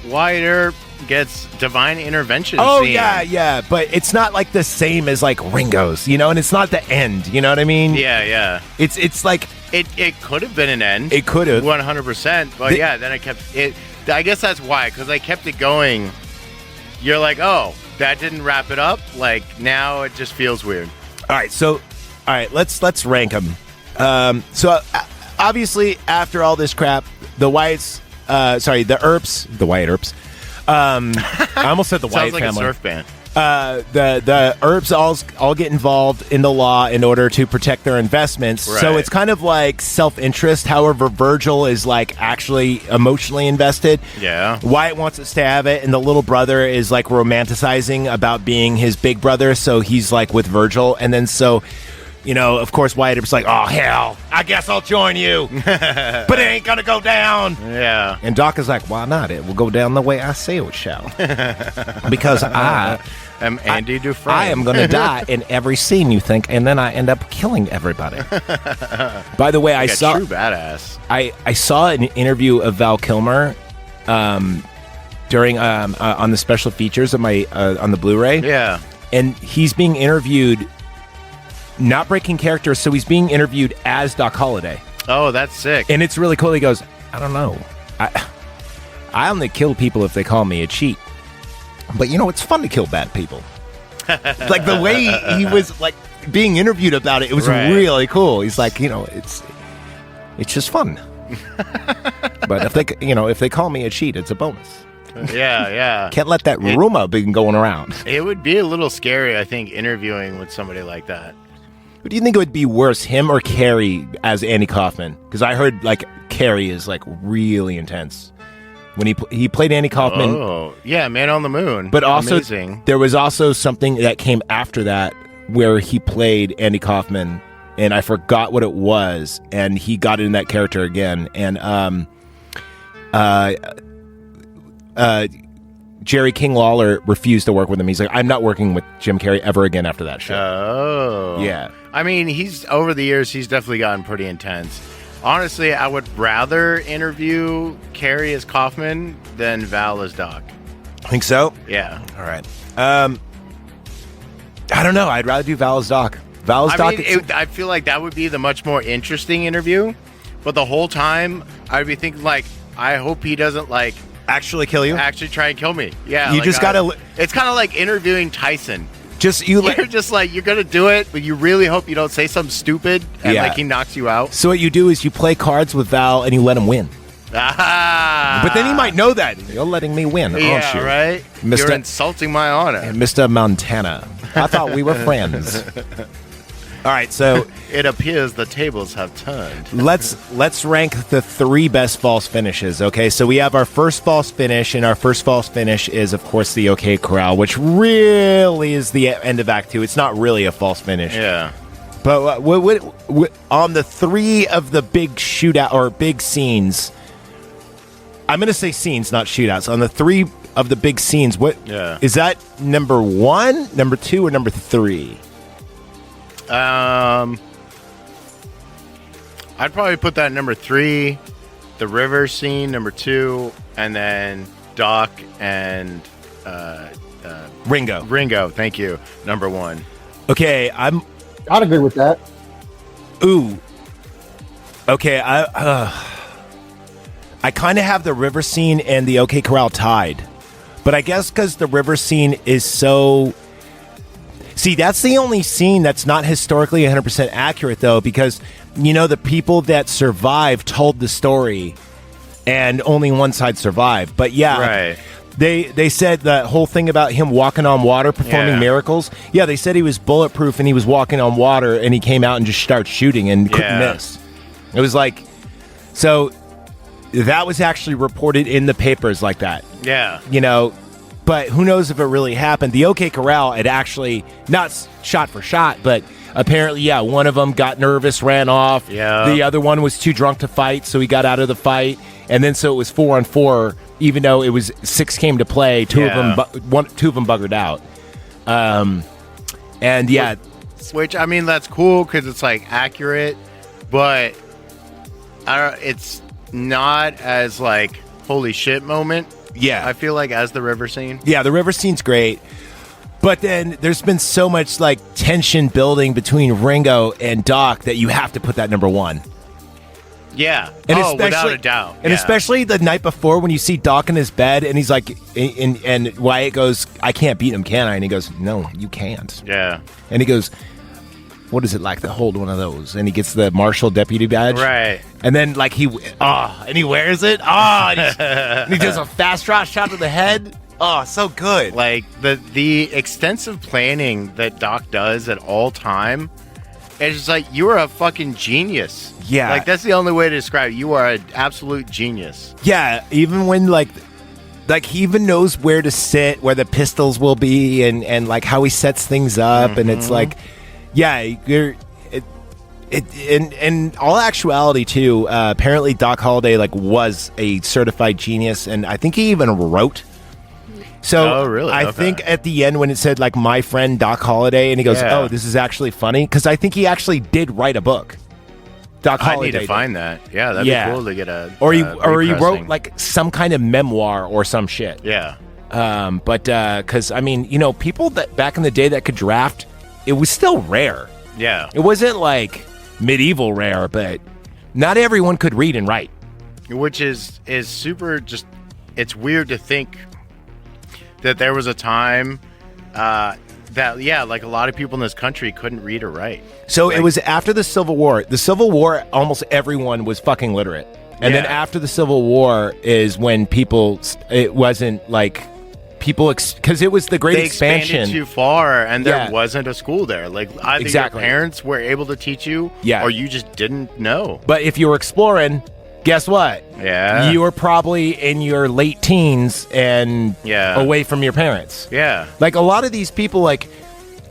Wyatt Earp gets divine intervention scene. Yeah. But it's not like the same as like Ringo's, you know, and it's not the end. You know what I mean? Yeah. It's like it could have been an end. It could have 100%. But then I kept it. I guess that's why, because I kept it going. You're like, oh, that didn't wrap it up. Like now it just feels weird. All right, let's rank them. Obviously after all this crap, the Earps. I almost said the Wyatt Sounds like family. a surf band. The Earps all get involved in the law in order to protect their investments. Right. So it's kind of like self-interest. However, Virgil is like actually emotionally invested. Yeah. Wyatt wants us to have it, and the little brother is like romanticizing about being his big brother. So he's like with Virgil, and then so. You know, of course, Wyatt was like, oh, hell, I guess I'll join you. But it ain't going to go down. Yeah. And Doc is like, why not? It will go down the way I say it shall. Because I'm Andy Dufresne. I am going to die in every scene, you think, and then I end up killing everybody. By the way, I saw... true badass. I saw an interview of Val Kilmer during on the special features of my on the Blu-ray. Yeah. And he's being interviewed... Not breaking character, so he's being interviewed as Doc Holliday. Oh, that's sick. And it's really cool. He goes, I don't know. I only kill people if they call me a cheat. But, you know, it's fun to kill bad people. Like, the way he was, like, being interviewed about it was really cool. He's like, you know, it's just fun. But if they call me a cheat, it's a bonus. Yeah. Can't let that rumor be going around. It would be a little scary, I think, interviewing with somebody like that. Who do you think it would be worse, him or Carrie as Andy Kaufman? Because I heard like Carrie is like really intense when he played Andy Kaufman. Oh, yeah, Man on the Moon. But also, amazing. There was also something that came after that where he played Andy Kaufman, and I forgot what it was, and he got in that character again, and Jerry King Lawler refused to work with him. He's like, I'm not working with Jim Carrey ever again after that show. Oh. Yeah. I mean, over the years, he's definitely gotten pretty intense. Honestly, I would rather interview Carrey as Kaufman than Val as Doc. Think so? Yeah. All right. I don't know. I'd rather do Val as Doc. Val as Doc. I feel like that would be the much more interesting interview. But the whole time, I'd be thinking, like, I hope he doesn't, like... Actually kill you? Actually try and kill me. Yeah. You like just gotta... It's kind of like interviewing Tyson. You're just like, you're gonna do it, but you really hope you don't say something stupid and like he knocks you out. So what you do is you play cards with Val and you let him win. But then he might know that. You're letting me win, aren't you? Yeah, right? You're insulting my honor. Mr. Montana. I thought we were friends. All right, so it appears the tables have turned. Let's rank the 3 best false finishes. Okay, so we have our first false finish, and our first false finish is, of course, the OK Corral, which really is the end of Act 2. It's not really a false finish. Yeah. But what, on the 3 of the big shootout or big scenes, I'm going to say scenes, not shootouts. On the 3 of the big scenes, is that number 1, number 2, or number 3? I'd probably put that number 3, the river scene, number 2, and then Doc and Ringo. Ringo, thank you, number 1. Okay, I'd agree with that. Ooh. Okay, I kind of have the river scene and the OK Corral tied, but I guess because the river scene is so. See, that's the only scene that's not historically 100% accurate, though, because, you know, the people that survived told the story, and only one side survived. But, yeah, right. They said the whole thing about him walking on water, performing miracles. Yeah, they said he was bulletproof, and he was walking on water, and he came out and just started shooting and couldn't miss. It was like... So, that was actually reported in the papers like that. Yeah. You know... But who knows if it really happened. The OK Corral had actually, not shot for shot, but apparently, one of them got nervous, ran off. Yeah. The other one was too drunk to fight, so he got out of the fight. And then so it was 4-on-4, even though it was 6 came to play, two of them buggered out. Which, I mean, that's cool because it's, like, accurate, but it's not as, like, holy shit moment. Yeah. I feel like as the river scene. Yeah, the river scene's great. But then there's been so much like tension building between Ringo and Doc that you have to put that number 1. Yeah. And without a doubt. And especially the night before when you see Doc in his bed and he's like, and Wyatt goes, I can't beat him, can I? And he goes, no, you can't. Yeah. And he goes, what is it like to hold one of those? And he gets the Marshal Deputy badge. Right. And then like he wears it. And he does a fast draw shot to the head. Oh, so good. Like the extensive planning that Doc does at all time. It's just like, you are a fucking genius. Yeah. Like, that's the only way to describe it. You are an absolute genius. Yeah, even when, like he even knows where to sit, where the pistols will be, and like, how he sets things up. And it's like, yeah, in all actuality, too, apparently Doc Holliday, like, was a certified genius, and I think he even wrote. So really? I think at the end when it said like my friend Doc Holliday and he goes, oh, this is actually funny, because I think he actually did write a book. Doc Holliday. I need to find that. Yeah, that'd be cool to get a. Or he wrote like some kind of memoir or some shit. Yeah. But because I mean, you know, people that back in the day that could draft, it was still rare. Yeah. It wasn't like medieval rare, but not everyone could read and write. Which is super just. It's weird to think that there was a time that, like a lot of people in this country couldn't read or write. So it was after the Civil War. The Civil War, almost everyone was fucking literate. And then after the Civil War is when it wasn't like people, because it was the Great Expansion. Expanded too far, and there wasn't a school there. Like, either your parents were able to teach you, or you just didn't know. But if you were exploring, guess what? Yeah. You were probably in your late teens and away from your parents. Yeah. Like a lot of these people, like,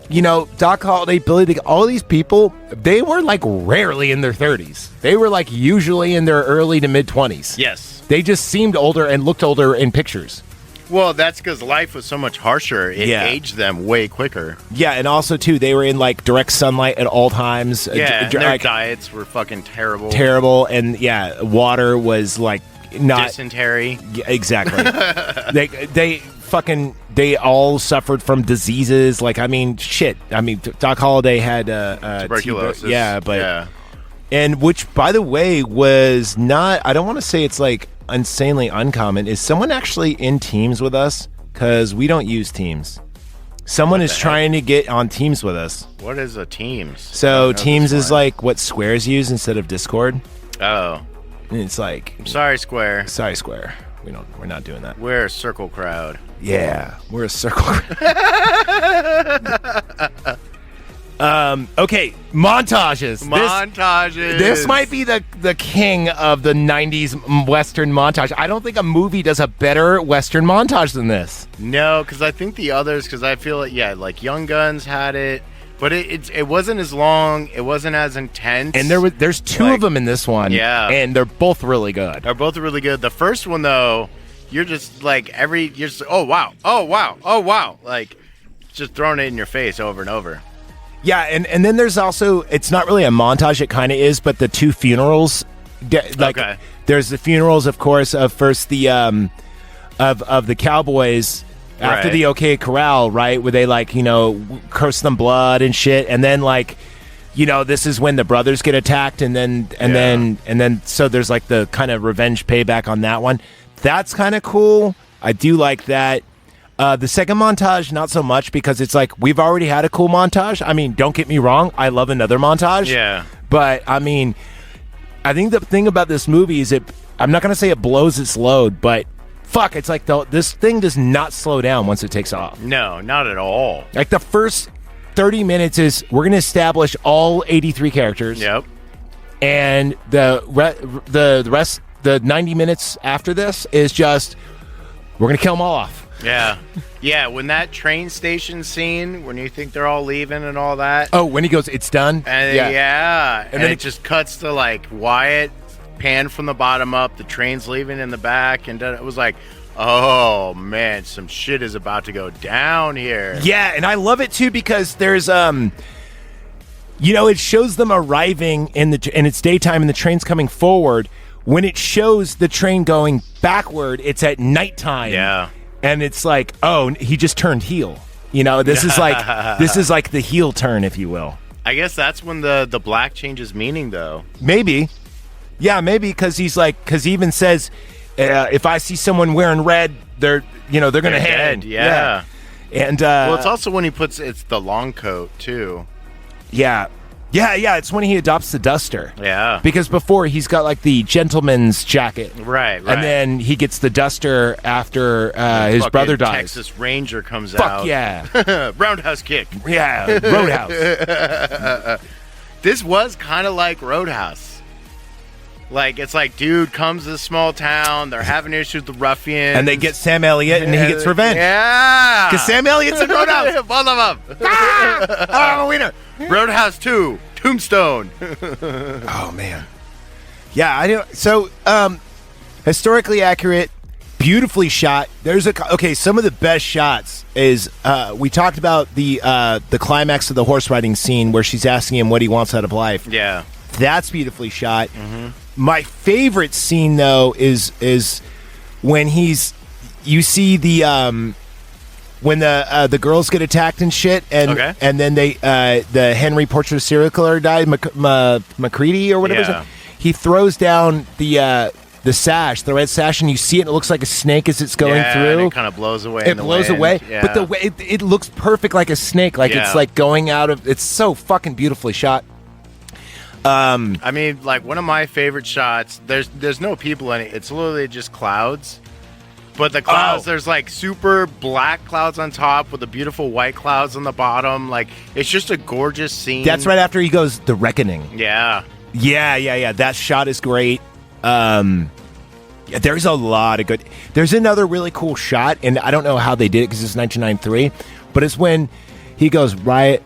you know, Doc Holliday, Billy, all these people, they were like rarely in their 30s. They were like usually in their early to mid 20s. Yes. They just seemed older and looked older in pictures. Well, that's because life was so much harsher. It aged them way quicker. Yeah, and also, too, they were in, like, direct sunlight at all times. Yeah, and their diets were fucking terrible. Terrible, and, water was, like, not... Dysentery. Yeah, exactly. They all suffered from diseases. Like, I mean, shit. I mean, Doc Holliday had... tuberculosis. Yeah. And which, by the way, was not... I don't want to say it's, like... insanely uncommon. Is someone actually in Teams with us? Because we don't use Teams. Someone is trying to get on Teams with us. What is a Teams? So Teams is like what Squares use instead of Discord. Oh. And it's like, sorry, Square. Sorry, Square. We're not doing that. We're a circle crowd. Yeah, we're a circle crowd. Okay, montages. This might be the king of the 90s Western montage. I don't think a movie does a better Western montage than this. No, because I think the others, because I feel like, like Young Guns had it, but it wasn't as long, it wasn't as intense. And there's two of them in this one. Yeah. And they're both really good. They're both really good. The first one, though, you're just like, you're just, oh, wow, oh, wow, oh, wow. Like, just throwing it in your face over and over. Yeah, and then there's also, it's not really a montage, it kind of is, but the two funerals, there's the funerals, of course, of first the, of the cowboys after the OK Corral, right, where they, like, you know, curse them blood and shit, and then, like, you know, this is when the brothers get attacked, and then, so there's, like, the kind of revenge payback on that one. That's kind of cool. I do like that. The second montage, not so much, because it's like, we've already had a cool montage. I mean, don't get me wrong, I love another montage. Yeah. But, I mean, I think the thing about this movie is I'm not going to say it blows its load, but fuck, it's like this thing does not slow down once it takes off. No, not at all. Like, the first 30 minutes is, we're going to establish all 83 characters. Yep. And the rest, the 90 minutes after this is just, we're going to kill them all off. Yeah. Yeah, when that train station scene, when you think they're all leaving and all that. Oh, when he goes, it's done? And and then it just cuts to, like, Wyatt, pan from the bottom up, the train's leaving in the back, and it was like, oh, man, some shit is about to go down here. Yeah, and I love it, too, because there's, you know, it shows them arriving, and it's daytime, and the train's coming forward. When it shows the train going backward, it's at nighttime. Yeah. And it's like, oh, he just turned heel. You know, this is like the heel turn, if you will. I guess that's when the black changes meaning, though. Maybe. Yeah, maybe because he even says, if I see someone wearing red, they're going to hang. Dead, yeah. And well, it's also when it's the long coat too. Yeah. It's when he adopts the duster. Yeah. Because before he's got like the gentleman's jacket. Right. And then he gets the duster after his brother dies. Texas Ranger comes out. Fuck yeah. Roundhouse kick. Yeah, Roadhouse. This was kind of like Roadhouse. Like, it's like, dude comes to a small town, they're having issues with the ruffians. And they get Sam Elliott, and he gets revenge. Yeah! Because Sam Elliott's in Roadhouse. Both of them. Oh, winner. Roadhouse 2, Tombstone. Oh, man. Yeah, I do. So, historically accurate, beautifully shot. Some of the best shots is, we talked about the climax of the horse riding scene where she's asking him what he wants out of life. Yeah. That's beautifully shot. Mm-hmm. My favorite scene though is when you see the when the girls get attacked and shit, and then the Henry Portrait of Serial Killer died, McCready or whatever. Yeah. He throws down the sash, the red sash, and you see it. And it looks like a snake as it's going through. And it kind of blows away. It blows away, yeah. but the way it looks perfect, like a snake, like it's like going out of. It's so fucking beautifully shot. I mean, like one of my favorite shots. There's no people in it. It's literally just clouds. But the clouds, there's like super black clouds on top with the beautiful white clouds on the bottom. Like it's just a gorgeous scene. That's right after he goes the reckoning. Yeah. Yeah. That shot is great. There's a lot of good. There's another really cool shot, and I don't know how they did it because it's 1993, but it's when he goes Wyatt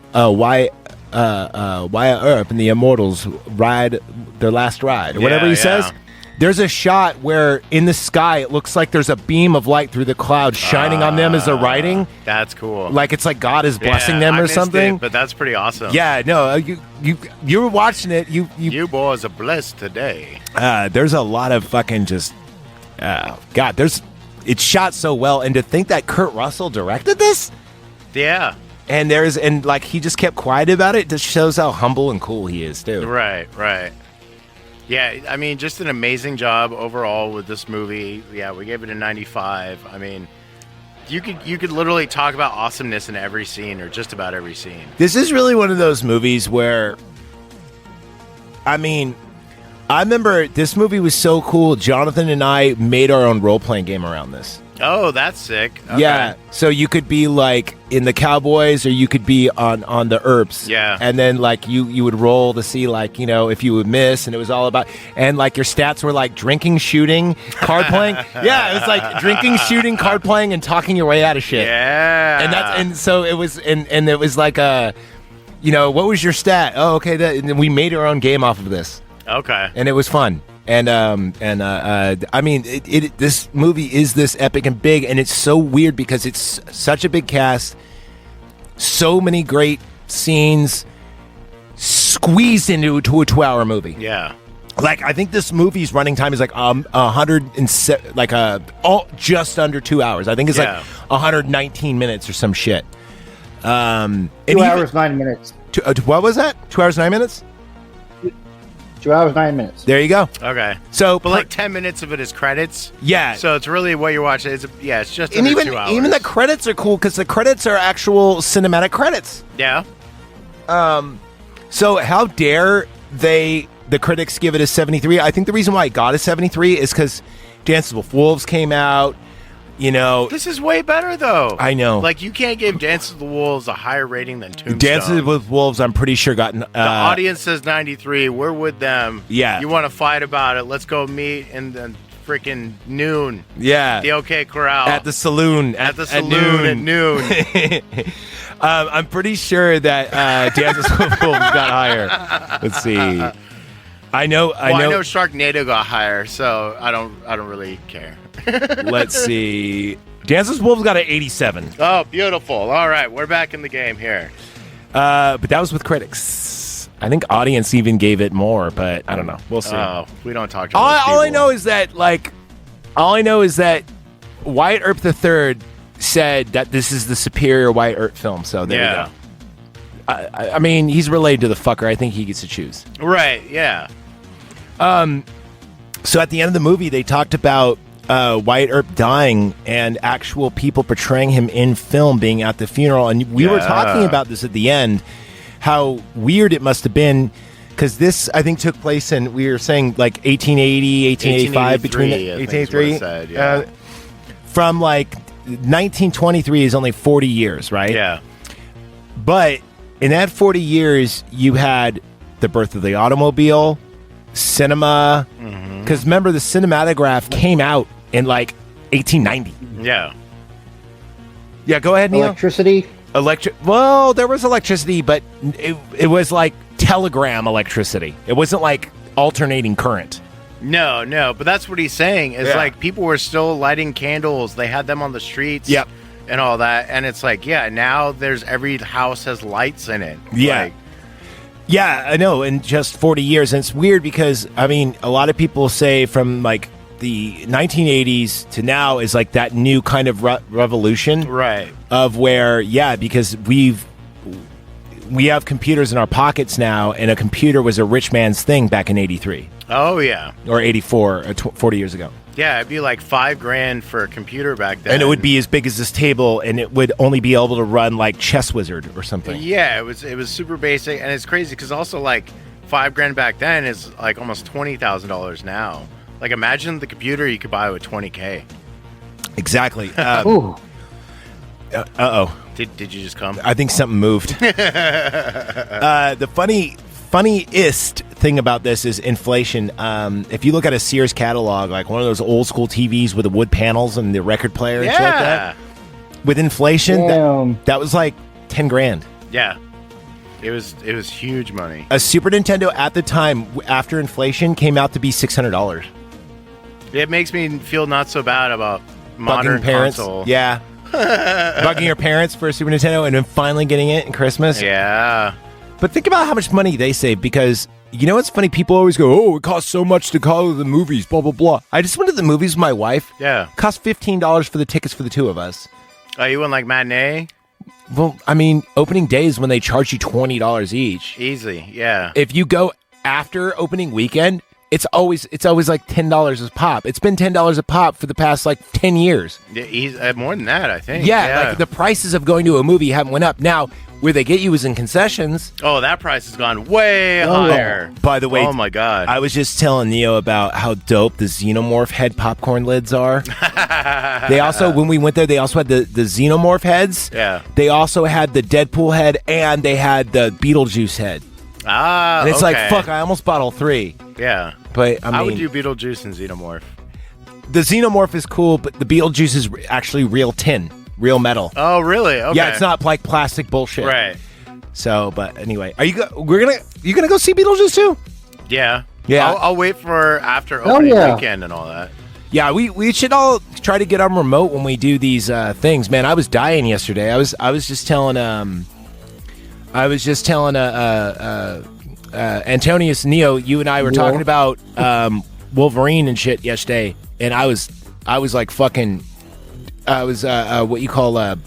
Earp and the Immortals ride their last ride, or whatever he says. There's a shot where in the sky it looks like there's a beam of light through the clouds shining on them as they're riding. That's cool. Like it's like God is blessing them or something. But that's pretty awesome. Yeah, no, you were watching it. You boys are blessed today. There's a lot of fucking just God. It's shot so well, and to think that Kurt Russell directed this. Yeah. And he just kept quiet about it. Just shows how humble and cool he is too. Right. Yeah, I mean, just an amazing job overall with this movie. Yeah, we gave it a 95. I mean, you could literally talk about awesomeness in every scene, or just about every scene. This is really one of those movies where, I mean, I remember this movie was so cool. Jonathan and I made our own role-playing game around this. Oh, that's sick. Okay. Yeah, so you could be like in the Cowboys, or you could be on the Earps. Yeah, and then like you would roll to see like if you would miss, and it was all about, and like your stats were like drinking, shooting, card playing. Yeah, it was like drinking, shooting, card playing, and talking your way out of shit. Yeah, and so it was, and it was like what was your stat? Oh, okay, and we made our own game off of this. Okay, and it was fun. And I mean, this movie is this epic and big, and it's so weird because it's such a big cast, so many great scenes squeezed into a 2-hour movie. Yeah, like I think this movie's running time is like 107, like just under 2 hours. I think it's like 119 minutes or some shit. 2 hours 9 minutes. What was that? 2 hours 9 minutes. 2 hours 9 minutes. There you go. Okay. So, but like 10 minutes of it is credits. Yeah. So it's really what you're watching. It's just and under 2 hours. Even the credits are cool because the credits are actual cinematic credits. Yeah. So how dare the critics give it a 73? I think the reason why it got a 73 is because Dances with Wolves came out. This is way better though. I know. Like you can't give Dances with the Wolves a higher rating than Tombstone. Dances with Wolves, I'm pretty sure got the audience says 93. We're with them. Yeah. You want to fight about it? Let's go meet in the freaking noon. Yeah. The OK Corral at the saloon at noon. I'm pretty sure that Dances with Wolves got higher. Let's see. I know Sharknado got higher, so I don't really care. Let's see. Dances with Wolves got an 87. Oh, beautiful. All right, we're back in the game here. But that was with critics. I think audience even gave it more, but I don't know. We'll see. Oh, we don't talk to all I know is that Wyatt Earp III said that this is the superior Wyatt Earp film. So there you go. I mean, he's related to the fucker. I think he gets to choose. Right. Yeah. So at the end of the movie, they talked about Wyatt Earp dying and actual people portraying him in film being at the funeral. And we were talking about this at the end, how weird it must have been, because this, I think, took place in, we were saying, like 1880, 1885, between 1883. Said, yeah. From like 1923 is only 40 years, right? Yeah. But in that 40 years, you had the birth of the automobile, cinema, because remember, the cinematograph came out in like 1890. Yeah. Yeah, go ahead, Neil. Electricity. Well, there was electricity, but it was like telegram electricity. It wasn't like alternating current. No, but that's what he's saying. Is like people were still lighting candles. They had them on the streets. Yep. And all that. And it's like, now there's every house has lights in it. Yeah. Like, yeah, I know. In just 40 years. And it's weird because, I mean, a lot of people say from like the 1980s to now is like that new kind of revolution. Right. Of where, because we have computers in our pockets now, and a computer was a rich man's thing back in 83. Oh, yeah. Or 84, 40 years ago. Yeah, it'd be like $5,000 for a computer back then. And it would be as big as this table, and it would only be able to run like Chess Wizard or something. Yeah, it was super basic, and it's crazy because also like $5,000 back then is like almost $20,000 now. Like imagine the computer you could buy with $20,000. Exactly. Ooh. Uh-oh. Did you just come? I think something moved. The funniest thing about this is inflation. If you look at a Sears catalog, like one of those old school TVs with the wood panels and the record player and shit like that, with inflation, that was like $10,000. Yeah. It was huge money. A Super Nintendo at the time, after inflation, came out to be $600. It makes me feel not so bad about modern parents. console. Yeah. Bugging your parents for a Super Nintendo and then finally getting it in Christmas. Yeah. But think about how much money they save, because you know what's funny? People always go, "Oh, it costs so much to go to the movies, blah, blah, blah." I just went to the movies with my wife. Yeah. It cost $15 for the tickets for the two of us. Oh, you went like matinee? Well, I mean, opening day is when they charge you $20 each. Easy, yeah. If you go after opening weekend, it's always like $10 a pop. It's been $10 a pop for the past like 10 years. Yeah, more than that, I think. Yeah, like the prices of going to a movie haven't went up. Now, where they get you is in concessions. Oh, that price has gone way higher. By the way, oh my God. I was just telling Neo about how dope the Xenomorph head popcorn lids are. They also, when we went there, they also had the Xenomorph heads. Yeah. They also had the Deadpool head, and they had the Beetlejuice head. Ah, and it's okay. like, fuck, I almost bought all three. Yeah. But I would mean, do Beetlejuice and Xenomorph. The Xenomorph is cool, but the Beetlejuice is actually real tin, real metal. Oh, really? Okay. Yeah, it's not like plastic bullshit. Right. So, but anyway, you gonna go see Beetlejuice too? Yeah. Yeah. I'll wait for after opening weekend and all that. Yeah, we should all try to get on remote when we do these things, man. I was dying yesterday. I was just telling Antonious, Neo, you and I were talking about Wolverine and shit yesterday, and I was like fucking, what you call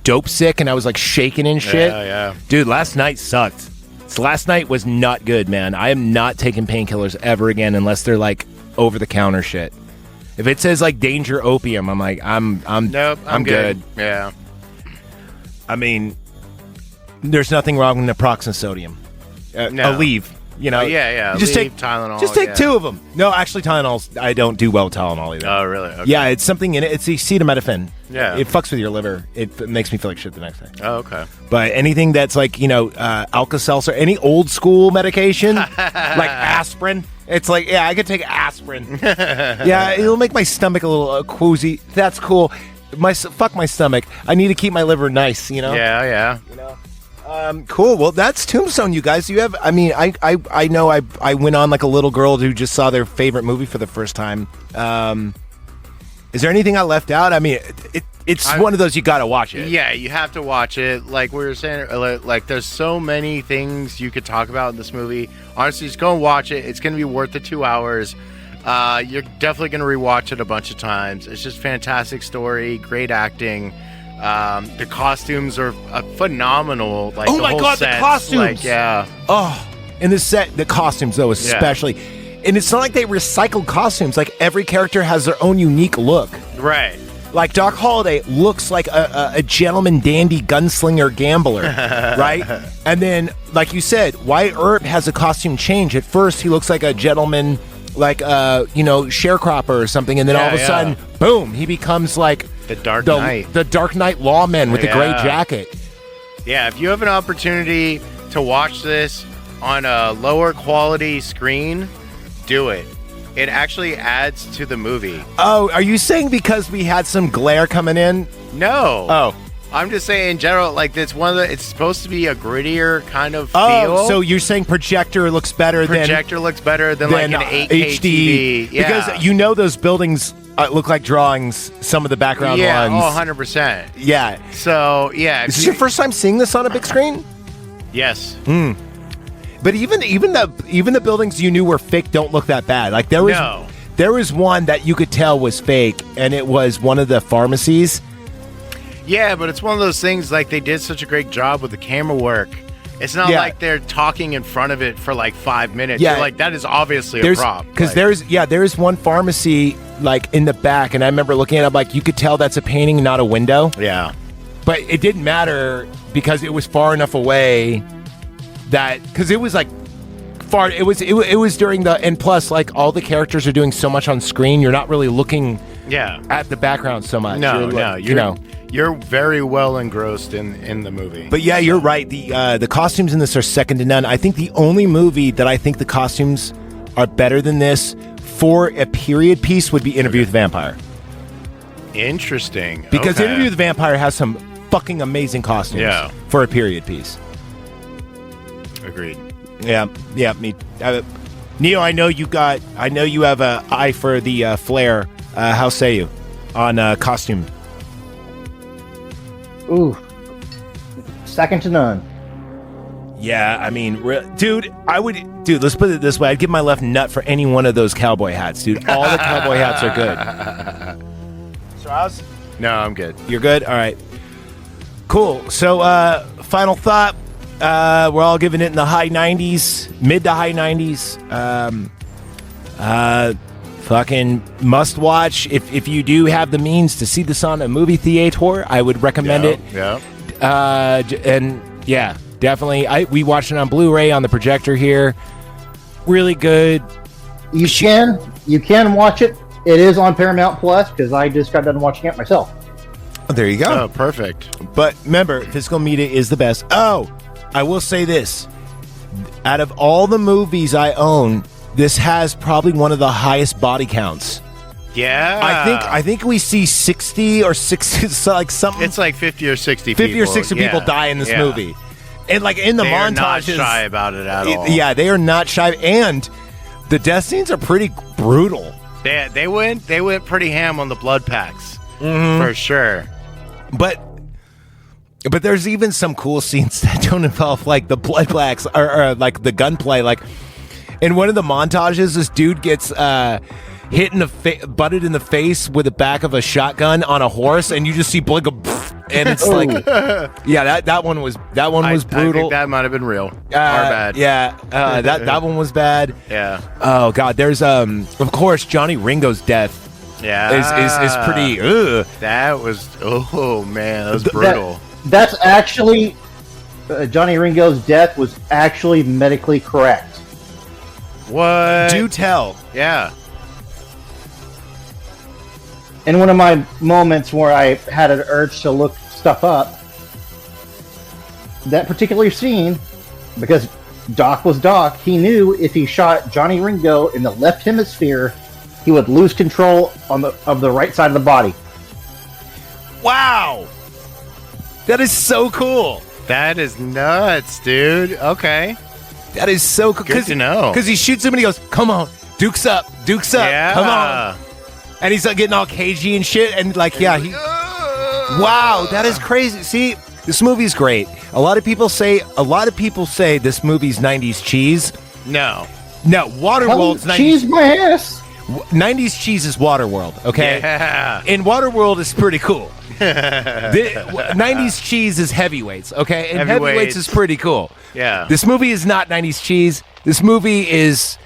dope sick, and I was like shaking and shit. Yeah. Dude, last night sucked. Last night was not good, man. I am not taking painkillers ever again unless they're like over the counter shit. If it says like danger opium, I'm like, Nope, I'm good. Yeah. I mean, there's nothing wrong with naproxen sodium. No. Aleve, you know. Yeah. You just Leave take Tylenol. Just take two of them. No, actually, Tylenols. I don't do well with Tylenol either. Oh, really? Okay. Yeah, it's something in it. It's acetaminophen. Yeah. It fucks with your liver. It makes me feel like shit the next day. Oh, okay. But anything that's like, Alka-Seltzer, any old school medication, like aspirin. It's like, yeah, I could take aspirin. Yeah, it'll make my stomach a little quoozy. That's cool. Fuck my stomach. I need to keep my liver nice, you know? Yeah. Cool. Well, that's Tombstone, you guys. You have, I mean, I know I went on like a little girl who just saw their favorite movie for the first time. Is there anything I left out? I mean, it's one of those you got to watch it. Yeah, you have to watch it. Like we were saying, like there's so many things you could talk about in this movie. Honestly, just go and watch it. It's going to be worth the 2 hours. You're definitely going to rewatch it a bunch of times. It's just fantastic story, great acting. The costumes are phenomenal. Like, oh my god, sets, the costumes! Like, yeah. Oh, in the set, the costumes though, especially. and it's not like they recycled costumes. Like every character has their own unique look. Right. Like Doc Holliday looks like a gentleman dandy gunslinger gambler, right? And then, like you said, Wyatt Earp has a costume change. At first, he looks like a gentleman, like sharecropper or something, and then all of a sudden, boom, he becomes like the Dark Knight, the Dark Knight lawman with the gray jacket. Yeah, if you have an opportunity to watch this on a lower quality screen, do it. It actually adds to the movie. Oh, are you saying because we had some glare coming in? No. Oh. I'm just saying in general, like it's supposed to be a grittier kind of feel. Oh, so you're saying projector looks better than like an 8K TV. Yeah. Because those buildings look like drawings, some of the background ones. Yeah, 100%. Yeah. So, yeah. Is this your first time seeing this on a big screen? Yes. But even the buildings you knew were fake don't look that bad. Like there was one that you could tell was fake, and it was one of the pharmacies. Yeah, but it's one of those things, like they did such a great job with the camera work. It's not like they're talking in front of it for like 5 minutes. Yeah. You're like, that is obviously a prop. Because there's one pharmacy like in the back, and I remember looking at it, like you could tell that's a painting, not a window. Yeah. But it didn't matter because it was far enough away that, because it was like far, it was during the, and plus like all the characters are doing so much on screen, you're not really looking at the background so much. You're very well engrossed in the movie. But yeah, you're right. The costumes in this are second to none. I think the only movie that I think the costumes are better than this for a period piece would be Interview with the Vampire. Interesting. Because Interview with the Vampire has some fucking amazing costumes for a period piece. Agreed. Yeah, me. Neo, I know you have an eye for the flair. How say you on costume? Ooh, second to none. Yeah, I mean, dude, let's put it this way. I'd give my left nut for any one of those cowboy hats, dude. All the cowboy hats are good. Strauss? No, I'm good. You're good? All right. Cool. So, final thought. We're all giving it in the high 90s, mid to high 90s. Fucking must watch. If you do have the means to see this on a movie theater, I would recommend it. Yeah. And yeah, definitely. We watched it on Blu-ray on the projector here. Really good. You can watch it. It is on Paramount Plus because I just got done watching it myself. There you go. Oh, perfect. But remember, physical media is the best. Oh, I will say this. Out of all the movies I own, this has probably one of the highest body counts. Yeah. I think we see 60 or 60, so like something. It's like 50 or 60 50 or 60 people die in this movie. And like in the they montages. They are not shy about it at all. Yeah, they are not shy. And the death scenes are pretty brutal. They went pretty ham on the blood packs. For sure. But there's even some cool scenes that don't involve like the blood packs or like the gunplay. Like in one of the montages, this dude gets hit in the butted in the face with the back of a shotgun on a horse, and you just see blood go, and it's like, yeah, that one was brutal. I think that might have been real. Our bad. Yeah, that one was bad. Yeah. Oh god, there's of course Johnny Ringo's death. Yeah, is pretty. Ugh. That was man, that was brutal. That's actually Johnny Ringo's death was actually medically correct. What? Do tell. Yeah. In one of my moments where I had an urge to look stuff up, that particular scene, because Doc was Doc, he knew if he shot Johnny Ringo in the left hemisphere, he would lose control of the right side of the body. Wow. That is so cool. That is nuts, dude. Okay. That is so cool. Good to know. Because he shoots him and he goes, come on, Duke's up, yeah. Come on. And he's like getting all cagey and shit. And like, yeah, wow, that is crazy. See, this movie's great. A lot of people say this movie's 90s cheese. No, Waterworld's 90s. Cheese my ass. 90s cheese is Waterworld, okay? Yeah. And Waterworld is pretty cool. 90s cheese is Heavyweights, okay? And Heavyweights is pretty cool. Yeah. This movie is not 90s cheese. This movie is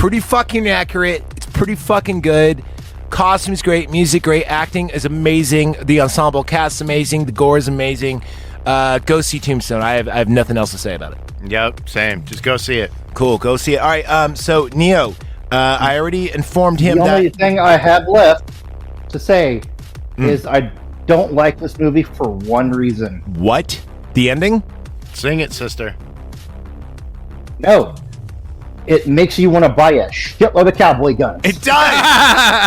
pretty fucking accurate. It's pretty fucking good. Costume's great, music great, acting is amazing. The ensemble cast's amazing. The gore is amazing. Go see Tombstone. I have nothing else to say about it. Yep, same. Just go see it. Cool, go see it. All right, so Neo, I already informed him The that... only thing I have left to say is I don't like this movie for one reason. What? The ending? Sing it, sister. No. It makes you want to buy a shitload of cowboy guns. It does.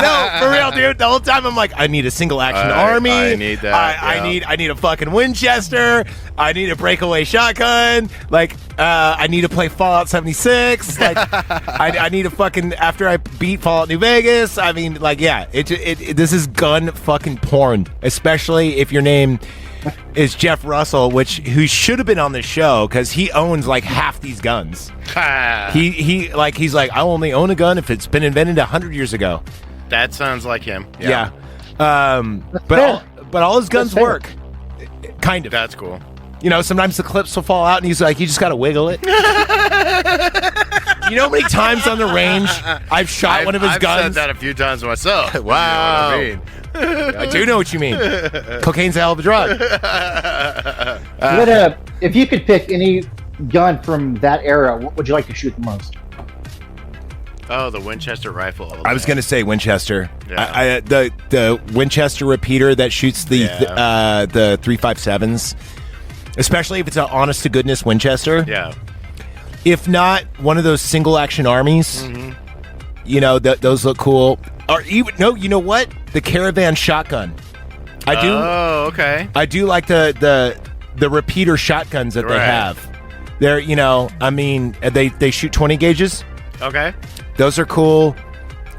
No, for real, dude. The whole time I'm like, I need a single action army. I need that. I need a fucking Winchester. I need a breakaway shotgun. Like, I need to play Fallout 76. Like, I need a fucking after I beat Fallout New Vegas. I mean, like, yeah. This is gun fucking porn, especially if your name is Jeff Russell, who should have been on this show because he owns like half these guns. He's like, I only own a gun if it's been invented 100 years ago. That sounds like him. Yeah. But all his guns work. Kind of. That's cool. You know, sometimes the clips will fall out and he's like, you just gotta wiggle it. You know how many times on the range I've shot one of his I've guns? said that a few times myself. Wow. You know what I mean? I do know what you mean. Cocaine's a hell of a drug. If you could pick any gun from that era, what would you like to shoot the most? Oh, the Winchester rifle. I was going to say Winchester. Yeah. The Winchester repeater that shoots the 357s, especially if it's an honest to goodness Winchester. Yeah. If not one of those single action armies, you know, those look cool. Or even you know what? The Caravan shotgun. I do. Oh, okay. I do like the repeater shotguns that they have. They're, you know, I mean, they shoot 20 gauges. Okay. Those are cool.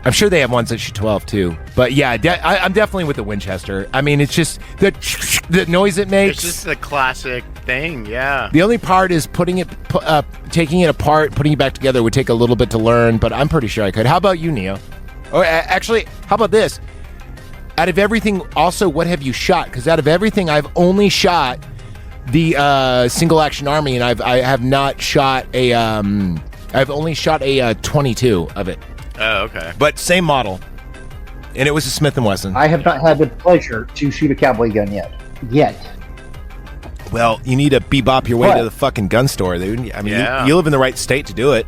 I'm sure they have ones that shoot 12 too. But yeah, I'm definitely with the Winchester. I mean, it's just the noise it makes. It's just the classic thing, yeah. The only part is taking it apart, putting it back together would take a little bit to learn, but I'm pretty sure I could. How about you, Neo? Or actually, how about this? Out of everything, also, what have you shot? Because out of everything, I've only shot the single action army, and I have not shot a. I've only shot a 22 of it. Oh, okay. But same model, and it was a Smith & Wesson. I have not had the pleasure to shoot a cowboy gun yet. Well, you need to bebop your way to the fucking gun store, dude. I mean, you live in the right state to do it.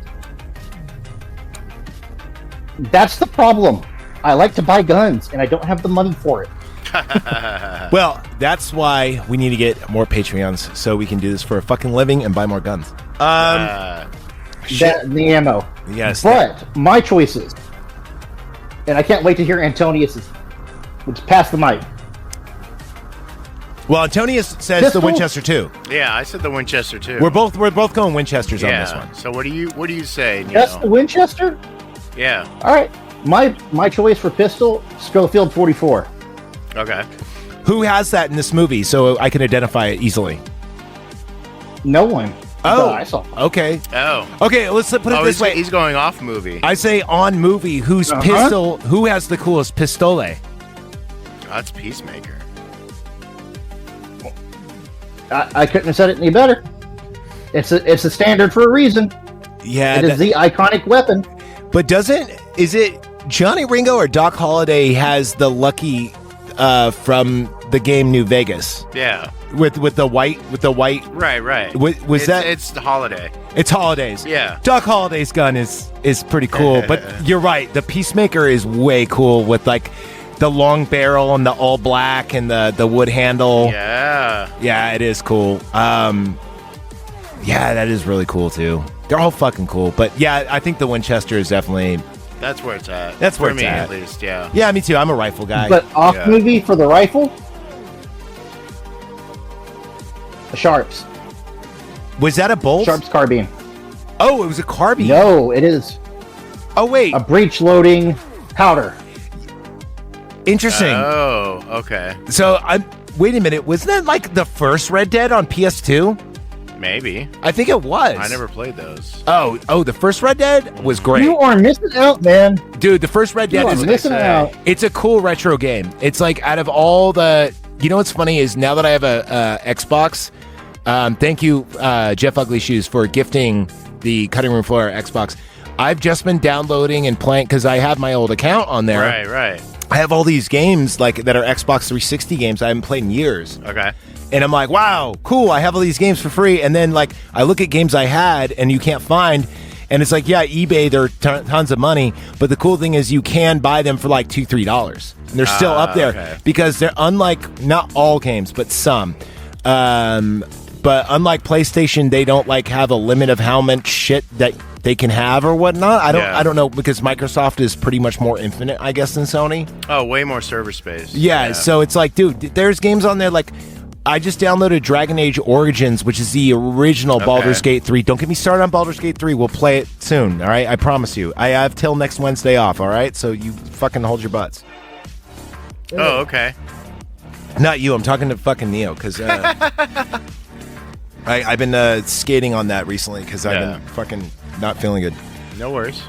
That's the problem. I like to buy guns, and I don't have the money for it. Well, that's why we need to get more Patreons so we can do this for a fucking living and buy more guns. That and the ammo. Yes. But my choices, and I can't wait to hear Antonious's, which pass the mic. Well, Antonious says Pistol? the Winchester too. Yeah, I said the Winchester too. We're both going Winchesters on this one. So what do you say? That's the Winchester? Yeah. All right. My choice for pistol, Schofield 44. Okay. Who has that in this movie so I can identify it easily? No one. Oh, I saw. Okay. Oh. Okay, let's put it this way. He's going off movie. I say on movie, who has the coolest pistole? That's Peacemaker. I couldn't have said it any better. It's a standard for a reason. Yeah. It is the iconic weapon. But is it Johnny Ringo or Doc Holliday has the lucky from the game New Vegas? Yeah. With the white. Right. It's the Holiday. It's Holiday's. Yeah. Doc Holliday's gun is pretty cool, but you're right. The Peacemaker is way cool with like the long barrel and the all black and the wood handle. Yeah. Yeah, it is cool. Yeah, that is really cool too. They're all fucking cool, but yeah, I think the Winchester is definitely. That's where it's at. That's where for it's me, at least. Yeah. Yeah, me too. I'm a rifle guy. But off movie for the rifle, the Sharps. Was that a bolt? Sharps carbine. Oh, it was a carbine. No, it is. Oh wait, a breech loading powder. Interesting. Oh, okay. So wait a minute. Wasn't that like the first Red Dead on PS2? Maybe. I think it was. I never played those. Oh, the first Red Dead was great. You are missing out, man. Dude, the first Red Dead is missing out. It's a cool retro game. It's like out of all the, you know what's funny is now that I have a Xbox, thank you Jeff Ugly Shoes for gifting the cutting room floor Xbox. I've just been downloading and playing because I have my old account on there. Right. I have all these games like that are Xbox 360 games I haven't played in years. Okay. And I'm like, wow, cool. I have all these games for free. And then like I look at games I had and you can't find. And it's like, yeah, eBay, they're tons of money. But the cool thing is you can buy them for like $2, $3. And they're still up there because they're unlike, not all games, but some. But unlike PlayStation, they don't like have a limit of how much shit that they can have or whatnot. I don't know because Microsoft is pretty much more infinite, I guess, than Sony. Oh, way more server space. Yeah, so it's like, dude, there's games on there like I just downloaded Dragon Age Origins, which is the original Baldur's Gate 3. Don't get me started on Baldur's Gate 3. We'll play it soon, all right? I promise you. I have till next Wednesday off, all right? So you fucking hold your butts. Oh, okay. Not you. I'm talking to fucking Neo because I've been skating on that recently because I've been fucking not feeling good. No worries.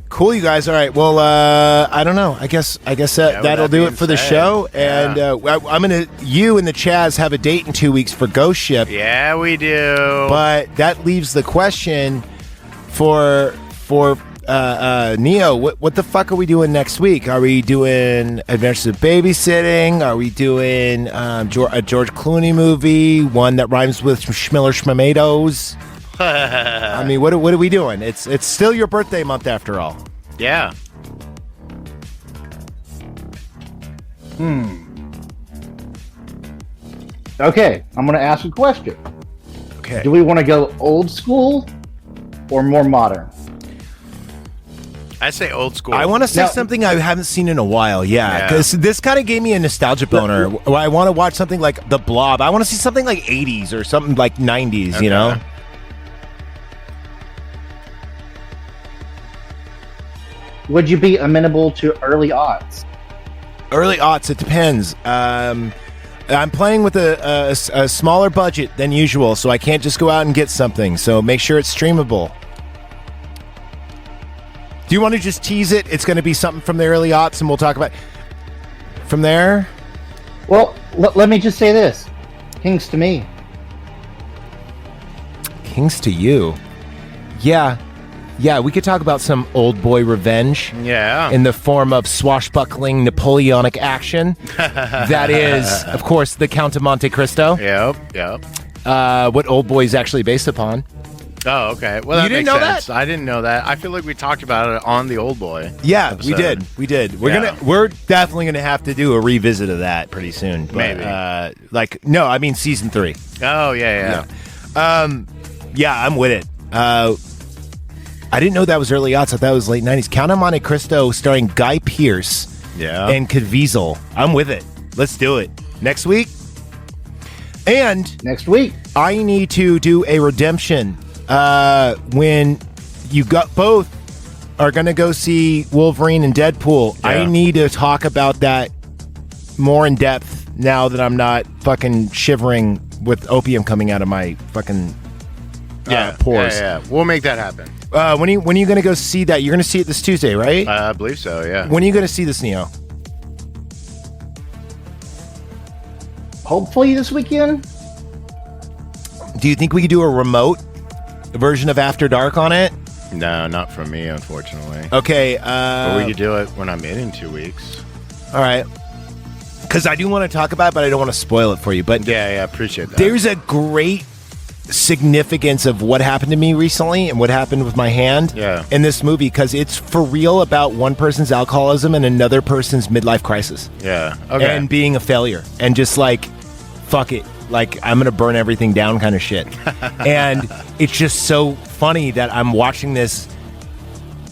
Cool, you guys. All right. Well, I don't know. I guess that'll do it for the show. And I'm gonna. You and the Chaz have a date in 2 weeks for Ghost Ship. Yeah, we do. But that leaves the question for Neo. What the fuck are we doing next week? Are we doing Adventures of Babysitting? Are we doing a George Clooney movie? One that rhymes with Schmiller Schmamados? I mean, what are we doing? It's still your birthday month after all. Yeah. Okay, I'm going to ask a question. Okay. Do we want to go old school or more modern? I say old school. I want to say something I haven't seen in a while. Yeah, because this kind of gave me a nostalgia boner. I want to watch something like The Blob. I want to see something like 80s or something like 90s. You know. Would you be amenable to early aughts? Early aughts, it depends. I'm playing with a smaller budget than usual, so I can't just go out and get something. So make sure it's streamable. Do you want to just tease it? It's going to be something from the early aughts, and we'll talk about from there. Well, let me just say this. Kings to me. Kings to you. Yeah, we could talk about some old boy revenge. Yeah. In the form of swashbuckling Napoleonic action. That is, of course, the Count of Monte Cristo. Yep. What Old Boy is actually based upon. Oh, okay. Well, that You didn't makes know sense. that? I didn't know that. I feel like we talked about it on the Old Boy. Yeah, episode. we did. We're definitely gonna have to do a revisit of that pretty soon. But, Maybe. I mean season 3. Oh, yeah. Yeah, I'm with it. I didn't know that was early aughts. I thought it was late 90s. Count of Monte Cristo starring Guy Pearce and Caviezel. I'm with it. Let's do it. Next week. And next week, I need to do a redemption when you got both are going to go see Wolverine and Deadpool. Yeah. I need to talk about that more in depth now that I'm not fucking shivering with opium coming out of my fucking pores. Yeah. We'll make that happen. When are you going to go see that? You're going to see it this Tuesday, right? I believe so, yeah. When are you going to see this, Neo? hopefully this weekend. Do you think we could do a remote version of After Dark on it? No, not from me, unfortunately. Okay. But we could do it when I'm in 2 weeks. All right. Because I do want to talk about it, but I don't want to spoil it for you. But yeah, appreciate that. There's a great significance of what happened to me recently and what happened with my hand in this movie, because it's for real about one person's alcoholism and another person's midlife crisis. Yeah. Okay. And being a failure and just like, fuck it. Like, I'm going to burn everything down kind of shit. And it's just so funny that I'm watching this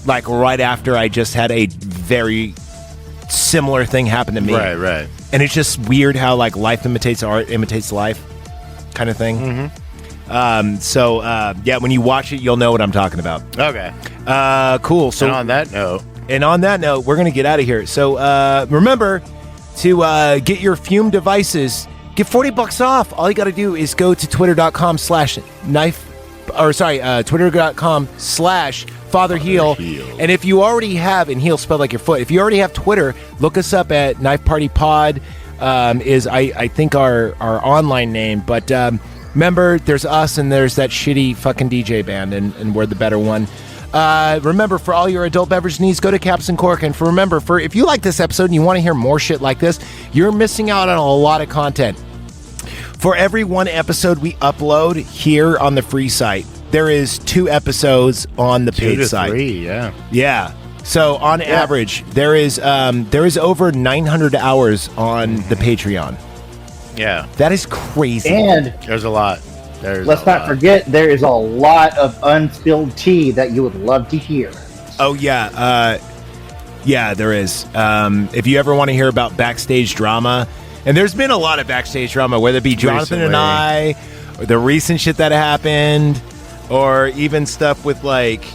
like right after I just had a very similar thing happen to me. Right. And it's just weird how like life imitates art, imitates life kind of thing. Mm-hmm. Yeah, when you watch it, you'll know what I'm talking about. Okay. Cool. So and on that note, we're going to get out of here. So remember to get your Fume devices. Get $40 off. All you got to do is go to twitter.com/fatherheal. And if you already have, and heal spelled like your foot, if you already have Twitter, look us up at Knife Party Pod, is I think our online name. But remember, there's us and there's that shitty fucking DJ band, and we're the better one. Remember, for all your adult beverage needs, go to Caps and Cork. And remember, if you like this episode and you want to hear more shit like this, you're missing out on a lot of content. For every one episode we upload here on the free site, there is 2 episodes on the paid site. 3, yeah. Yeah. So on average, there is over 900 hours on the Patreon. Yeah. That is crazy. And there's a lot. Let's not forget, there is a lot of unspilled tea that you would love to hear. Oh, yeah. Yeah, there is. If you ever want to hear about backstage drama, and there's been a lot of backstage drama, whether it be Jonathan and I, or the recent shit that happened, or even stuff with, like,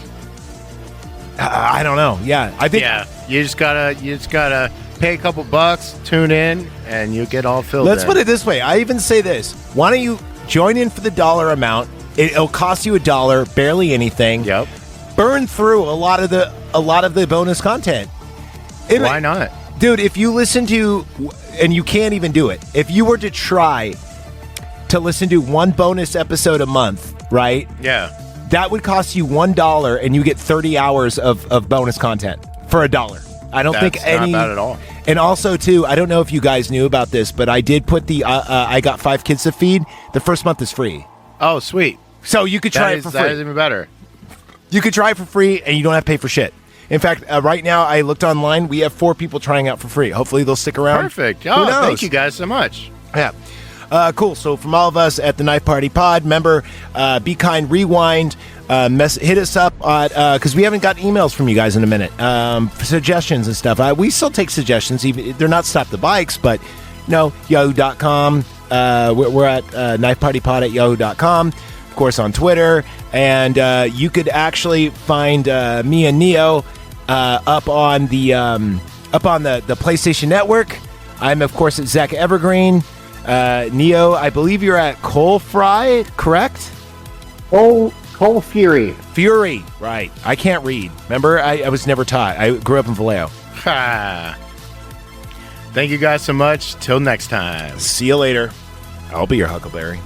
I don't know. Yeah, I think. Yeah, you just gotta pay a couple bucks, tune in, and you get all filled. Let's put it this way. I even say this. Why don't you join in for the dollar amount? It'll cost you $1, barely anything. Yep. Burn through a lot of the bonus content. Why not? Dude, if you listen to, and you can't even do it, if you were to try to listen to one bonus episode a month, right? Yeah. That would cost you $1 and you get 30 hours of bonus content for $1. I don't think any. Not bad at all. And also, too, I don't know if you guys knew about this, but I did put the I got 5 kids to feed. The first month is free. Oh, sweet. So you could try it for free. That is even better. You could try it for free and you don't have to pay for shit. In fact, right now, I looked online. We have 4 people trying out for free. Hopefully, they'll stick around. Perfect. Who Oh, knows? thank you guys so much. Yeah. Cool. So from all of us at the Knife Party Pod, remember, Be Kind Rewind. Hit us up because we haven't got emails from you guys in a minute. For suggestions and stuff. We still take suggestions. Even they're not Stop the Bikes, but yahoo.com. We're at knifepartypod at yahoo.com. Of course, on Twitter. And you could actually find me and Neo up on the PlayStation Network. I'm, of course, at Zach Evergreen. Neo, I believe you're at Coal Fry, correct? Coal Fury. Fury, right. I can't read. Remember, I was never taught. I grew up in Vallejo. Ha. Thank you guys so much. Till next time. See you later. I'll be your Huckleberry.